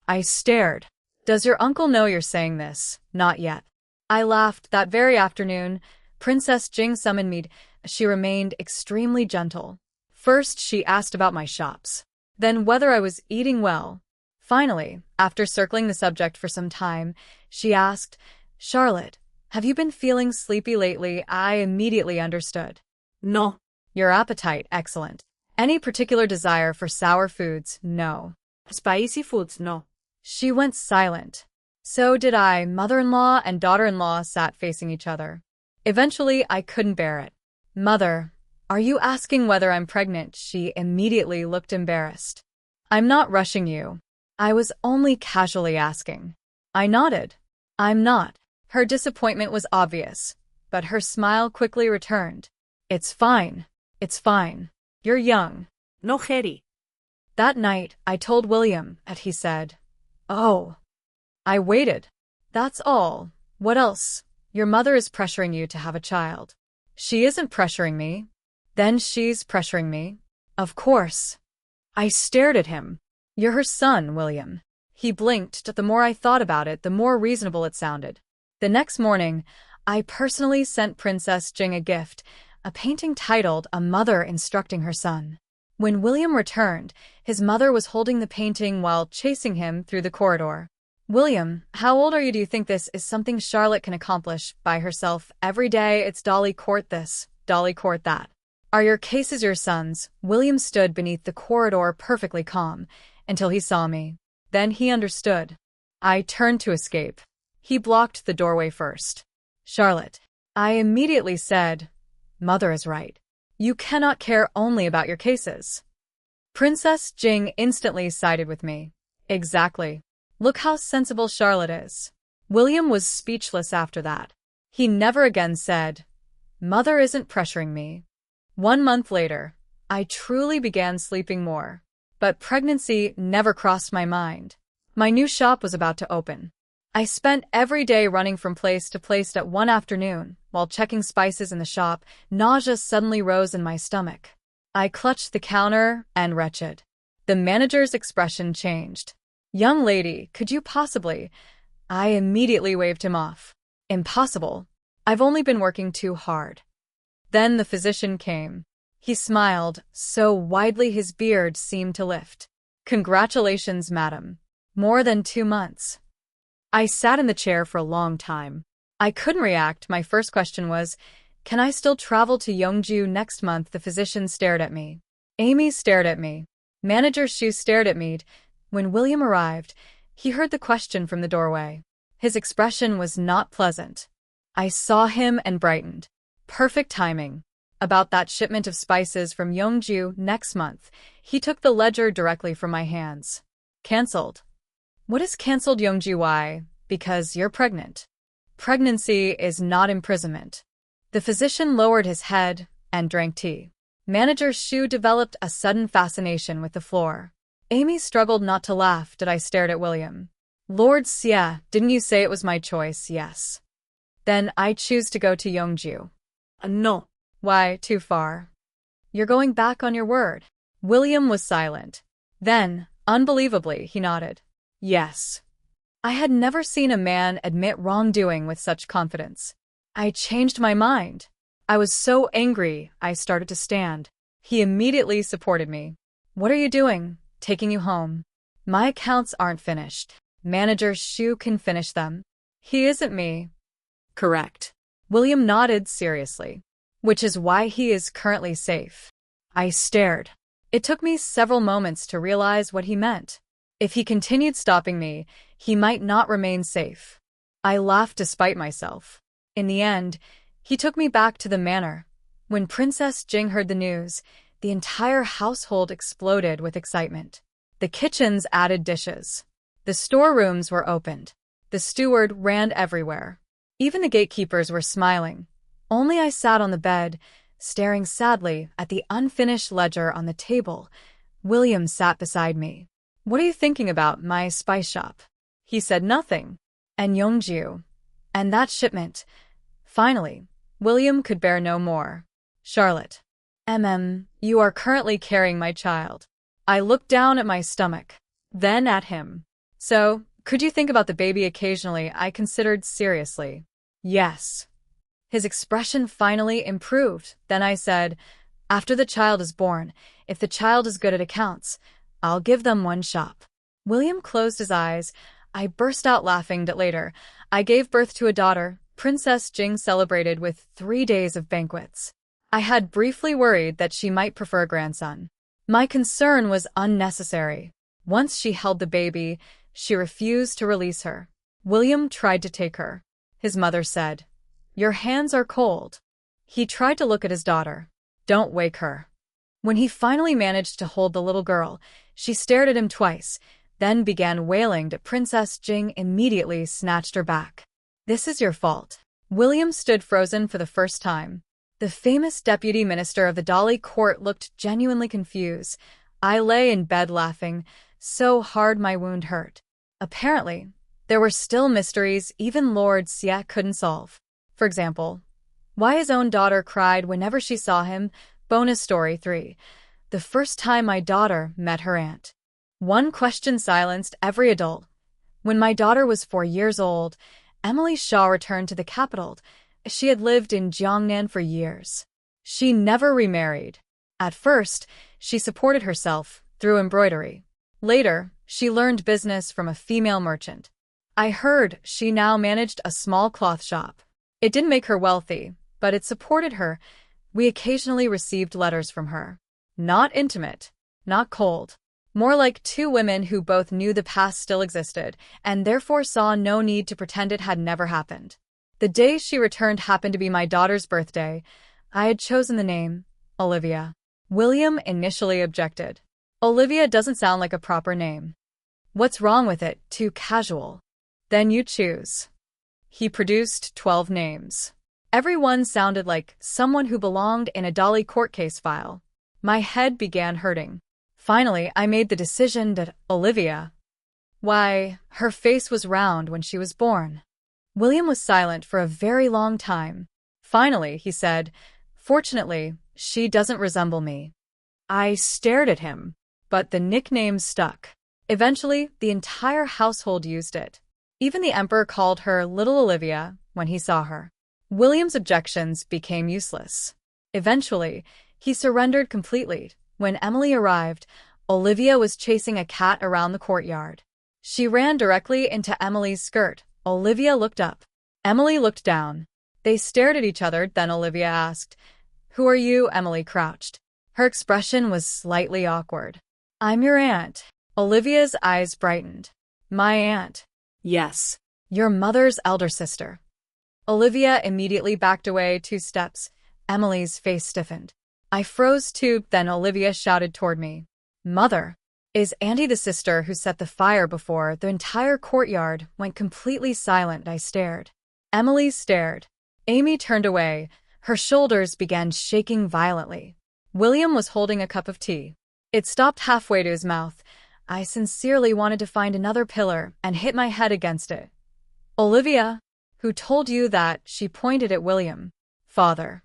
I stared. Does your uncle know you're saying this? Not yet. I laughed. That very afternoon, Princess Jing summoned me. She remained extremely gentle. First, she asked about my shops. Then whether I was eating well. Finally, after circling the subject for some time, she asked, Charlotte, have you been feeling sleepy lately? I immediately understood. No. Your appetite, excellent. Any particular desire for sour foods? No. Spicy foods? No. She went silent. So did I. Mother-in-law and daughter-in-law sat facing each other. Eventually, I couldn't bear it. Mother, are you asking whether I'm pregnant? She immediately looked embarrassed. I'm not rushing you. I was only casually asking. I nodded. I'm not. Her disappointment was obvious, but her smile quickly returned. It's fine. It's fine. You're young. No Hetty. That night, I told William, and he said, "Oh." I waited. "That's all. What else? Your mother is pressuring you to have a child." "She isn't pressuring me." "Then she's pressuring me." "Of course." I stared at him. "You're her son, William." He blinked. The more I thought about it, the more reasonable it sounded. The next morning, I personally sent Princess Jing a gift, a painting titled "A Mother Instructing Her Son." When William returned, his mother was holding the painting while chasing him through the corridor. "William, how old are you? Do you think this is something Charlotte can accomplish by herself every day? It's Dolly Court this, Dolly Court that. Are your cases your son's?" William stood beneath the corridor perfectly calm, until he saw me. Then he understood. I turned to escape. He blocked the doorway first. "Charlotte." I immediately said, "Mother is right. You cannot care only about your cases." Princess Jing instantly sided with me. "Exactly. Look how sensible Charlotte is." William was speechless after that. He never again said, "Mother isn't pressuring me." 1 month later, I truly began sleeping more. But pregnancy never crossed my mind. My new shop was about to open. I spent every day running from place to place. At one afternoon, while checking spices in the shop, nausea suddenly rose in my stomach. I clutched the counter and retched. The manager's expression changed. "Young lady, could you possibly—" I immediately waved him off. "Impossible. I've only been working too hard." Then the physician came. He smiled so widely his beard seemed to lift. "Congratulations, madam. More than 2 months." I sat in the chair for a long time. I couldn't react. My first question was, "Can I still travel to Yeongju next month?" The physician stared at me. Amy stared at me. Manager Shu stared at me. When William arrived, he heard the question from the doorway. His expression was not pleasant. I saw him and brightened. Perfect timing. About that shipment of spices from Yeongju next month, he took the ledger directly from my hands. "Cancelled." "What is cancelled, Yeongju? Why?" "Because you're pregnant. Pregnancy is not imprisonment." The physician lowered his head and drank tea. Manager Shu developed a sudden fascination with the floor. Amy struggled not to laugh. I stared at William. "Lord Xie, didn't you say it was my choice?" "Yes." "Then I choose to go to Yeongju." No. "Why, too far." "You're going back on your word." William was silent. Then, unbelievably, he nodded. "Yes." I had never seen a man admit wrongdoing with such confidence. I changed my mind. I was so angry, I started to stand. He immediately supported me. "What are you doing?" "Taking you home." "My accounts aren't finished. Manager Shu can finish them." "He isn't me." Correct. William nodded seriously. "Which is why he is currently safe." I stared. It took me several moments to realize what he meant. If he continued stopping me, he might not remain safe. I laughed despite myself. In the end, he took me back to the manor. When Princess Jing heard the news, the entire household exploded with excitement. The kitchens added dishes. The storerooms were opened. The steward ran everywhere. Even the gatekeepers were smiling. Only I sat on the bed, staring sadly at the unfinished ledger on the table. William sat beside me. "What are you thinking about, my spice shop?" He said nothing. "And Yeongju. And that shipment." Finally, William could bear no more. "Charlotte. You are currently carrying my child." I looked down at my stomach, then at him. "So, could you think about the baby occasionally?" I considered seriously. "Yes." His expression finally improved. Then I said, "After the child is born, if the child is good at accounts, I'll give them 1 shop." William closed his eyes. I burst out laughing. Later, I gave birth to a daughter. Princess Jing celebrated with 3 days of banquets. I had briefly worried that she might prefer a grandson. My concern was unnecessary. Once she held the baby, she refused to release her. William tried to take her. His mother said, "Your hands are cold." He tried to look at his daughter. "Don't wake her." When he finally managed to hold the little girl, she stared at him twice, then began wailing. Princess Jing immediately snatched her back. "This is your fault." William stood frozen for the first time. The famous deputy minister of the Dolly court looked genuinely confused. I lay in bed laughing, so hard my wound hurt. Apparently, there were still mysteries even Lord Xie couldn't solve. For example, why his own daughter cried whenever she saw him. Bonus story 3. The first time my daughter met her aunt. One question silenced every adult. When my daughter was 4 years old, Emily Shaw returned to the capital. She had lived in Jiangnan for years. She never remarried. At first, she supported herself through embroidery. Later, she learned business from a female merchant. I heard she now managed a small cloth shop. It didn't make her wealthy, but it supported her. We occasionally received letters from her. Not intimate, not cold. More like two women who both knew the past still existed, and therefore saw no need to pretend it had never happened. The day she returned happened to be my daughter's birthday. I had chosen the name, Olivia. William initially objected. Olivia doesn't sound like a proper name. What's wrong with it? Too casual. Then you choose. He produced 12 names. Every one sounded like someone who belonged in a Dolly court case file. My head began hurting. Finally, I made the decision that Olivia. Why, her face was round when she was born. William was silent for a very long time. Finally, he said, "Fortunately, she doesn't resemble me." I stared at him, but the nickname stuck. Eventually, the entire household used it. Even the emperor called her Little Olivia when he saw her. William's objections became useless. Eventually, he surrendered completely. When Emily arrived, Olivia was chasing a cat around the courtyard. She ran directly into Emily's skirt. Olivia looked up. Emily looked down. They stared at each other, then Olivia asked, "Who are you?" Emily crouched. Her expression was slightly awkward. "I'm your aunt." Olivia's eyes brightened. "My aunt?" "Yes. Your mother's elder sister." Olivia immediately backed away 2 steps. Emily's face stiffened. I froze too, then Olivia shouted toward me. "Mother, is Auntie the sister who set the fire before?" The entire courtyard went completely silent. I stared. Emily stared. Amy turned away. Her shoulders began shaking violently. William was holding a cup of tea. It stopped halfway to his mouth. I sincerely wanted to find another pillar and hit my head against it. "Olivia, who told you that?" She pointed at William. "Father."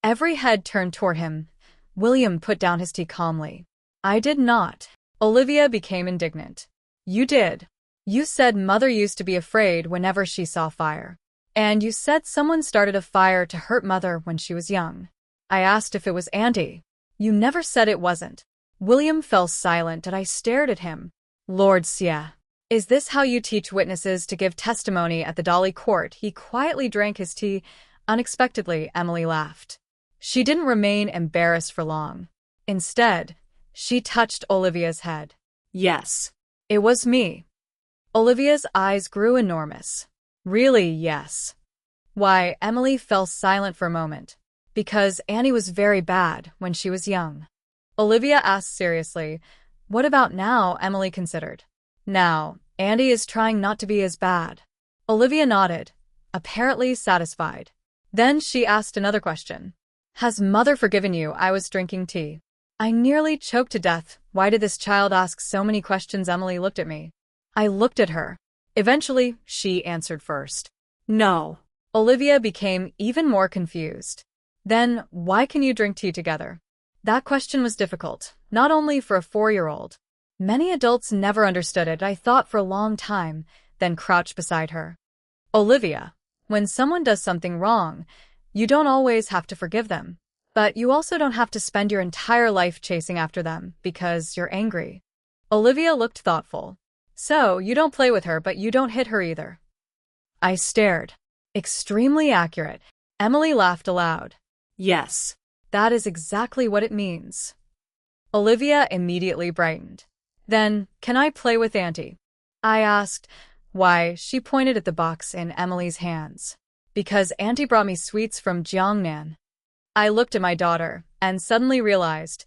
Every head turned toward him. William put down his tea calmly. "I did not." Olivia became indignant. "You did. You said Mother used to be afraid whenever she saw fire. And you said someone started a fire to hurt Mother when she was young. I asked if it was Auntie. You never said it wasn't." William fell silent and I stared at him. "Lord Xie, is this how you teach witnesses to give testimony at the Dolly court?" He quietly drank his tea. Unexpectedly, Emily laughed. She didn't remain embarrassed for long. Instead, she touched Olivia's head. "Yes, it was me." Olivia's eyes grew enormous. "Really, yes." "Why?" Emily fell silent for a moment. "Because Annie was very bad when she was young." Olivia asked seriously. "What about now?" Emily considered. "Now, Andy is trying not to be as bad." Olivia nodded, apparently satisfied. Then she asked another question. "Has Mother forgiven you?" I was drinking tea. I nearly choked to death. Why did this child ask so many questions? Emily looked at me. I looked at her. Eventually, she answered first. "No." Olivia became even more confused. "Then, why can you drink tea together?" That question was difficult, not only for a 4-year-old. Many adults never understood it. I thought for a long time, then crouched beside her. "Olivia, when someone does something wrong, you don't always have to forgive them. But you also don't have to spend your entire life chasing after them because you're angry." Olivia looked thoughtful. "So, you don't play with her, but you don't hit her either." I stared. Extremely accurate. Emily laughed aloud. "Yes. That is exactly what it means." Olivia immediately brightened. "Then, can I play with Auntie?" I asked. "Why?" She pointed at the box in Emily's hands. "Because Auntie brought me sweets from Jiangnan." I looked at my daughter and suddenly realized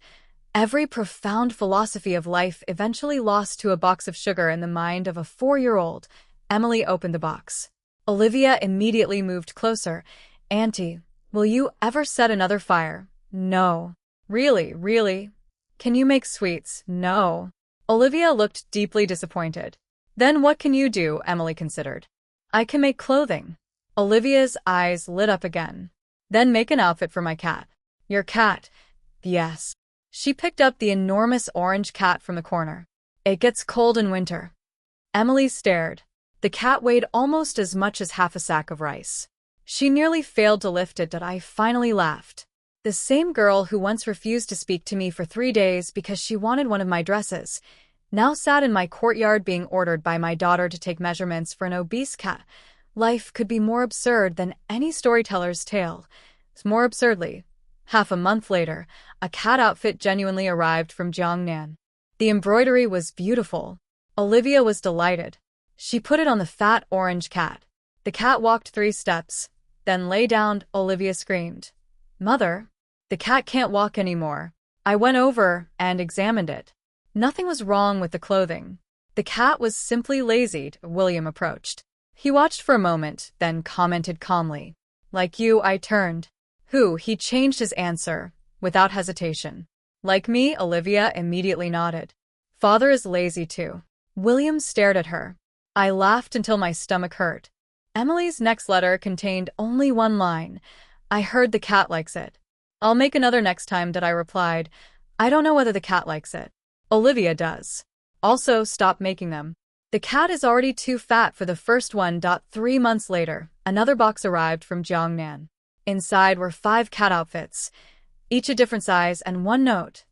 every profound philosophy of life eventually lost to a box of sugar in the mind of a 4-year-old. Emily opened the box. Olivia immediately moved closer. "Auntie, Will you ever set another fire? No. Really, really? Can you make sweets? No. Olivia looked deeply disappointed. Then what can you do? Emily considered. I can make clothing. Olivia's eyes lit up again. Then make an outfit for my cat. Your cat? Yes. She picked up the enormous orange cat from the corner. It gets cold in winter. Emily stared. The cat weighed almost as much as half a sack of rice. She nearly failed to lift it, but I finally laughed. The same girl who once refused to speak to me for 3 days because she wanted one of my dresses, now sat in my courtyard being ordered by my daughter to take measurements for an obese cat. Life could be more absurd than any storyteller's tale. More absurdly, half a month later, a cat outfit genuinely arrived from Jiangnan. The embroidery was beautiful. Olivia was delighted. She put it on the fat orange cat. The cat walked 3 steps, then lay down. Olivia screamed, "Mother, the cat can't walk anymore." I went over and examined it. Nothing was wrong with the clothing. The cat was simply lazy. William approached. He watched for a moment, then commented calmly, "Like you, I turned." Who? He changed his answer, without hesitation. Like me? Olivia immediately nodded. Father is lazy too. William stared at her. I laughed until my stomach hurt. Emily's next letter contained only 1 line. I heard the cat likes it. I'll make another next time. That I replied. I don't know whether the cat likes it. Olivia does. Also, stop making them. The cat is already too fat for the first one. 3 months later, another box arrived from Jiangnan. Inside were 5 cat outfits, each a different size, and 1 note.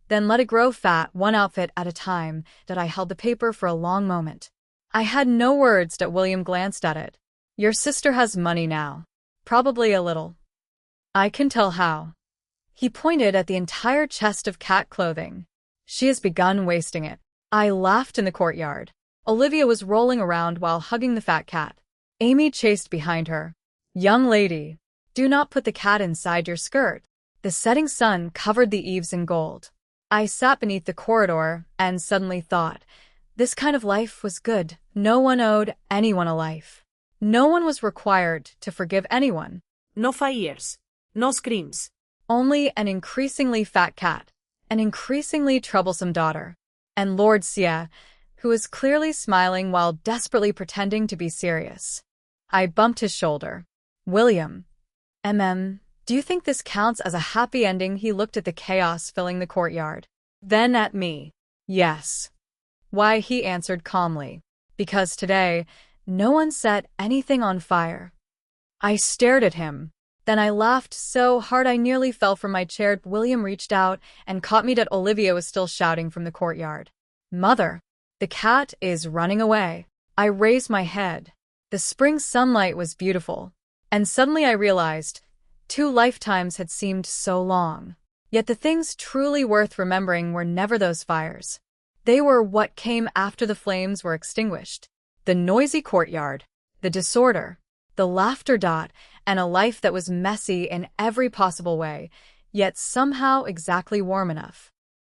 Then let it grow fat, 1 outfit at a time. That I held the paper for a long moment. I had no words. That William glanced at it. Your sister has money now. Probably a little. I can tell how. He pointed at the entire chest of cat clothing. She has begun wasting it. I laughed in the courtyard. Olivia was rolling around while hugging the fat cat. Amy chased behind her. Young lady, do not put the cat inside your skirt. The setting sun covered the eaves in gold. I sat beneath the corridor and suddenly thought, this kind of life was good. No one owed anyone a life. No one was required to forgive anyone. No fires. No screams. Only an increasingly fat cat, an increasingly troublesome daughter, and Lord Xie, who was clearly smiling while desperately pretending to be serious. I bumped his shoulder. William. Do you think this counts as a happy ending? He looked at the chaos filling the courtyard. Then at me. Yes. Why? He answered calmly. Because today, no one set anything on fire. I stared at him. Then I laughed so hard I nearly fell from my chair. William reached out and caught me. That Olivia was still shouting from the courtyard. Mother, the cat is running away. I raised my head. The spring sunlight was beautiful. And suddenly I realized 2 lifetimes had seemed so long. Yet the things truly worth remembering were never those fires. They were what came after the flames were extinguished. The noisy courtyard, the disorder, the laughter. And a life that was messy in every possible way, yet somehow exactly warm enough.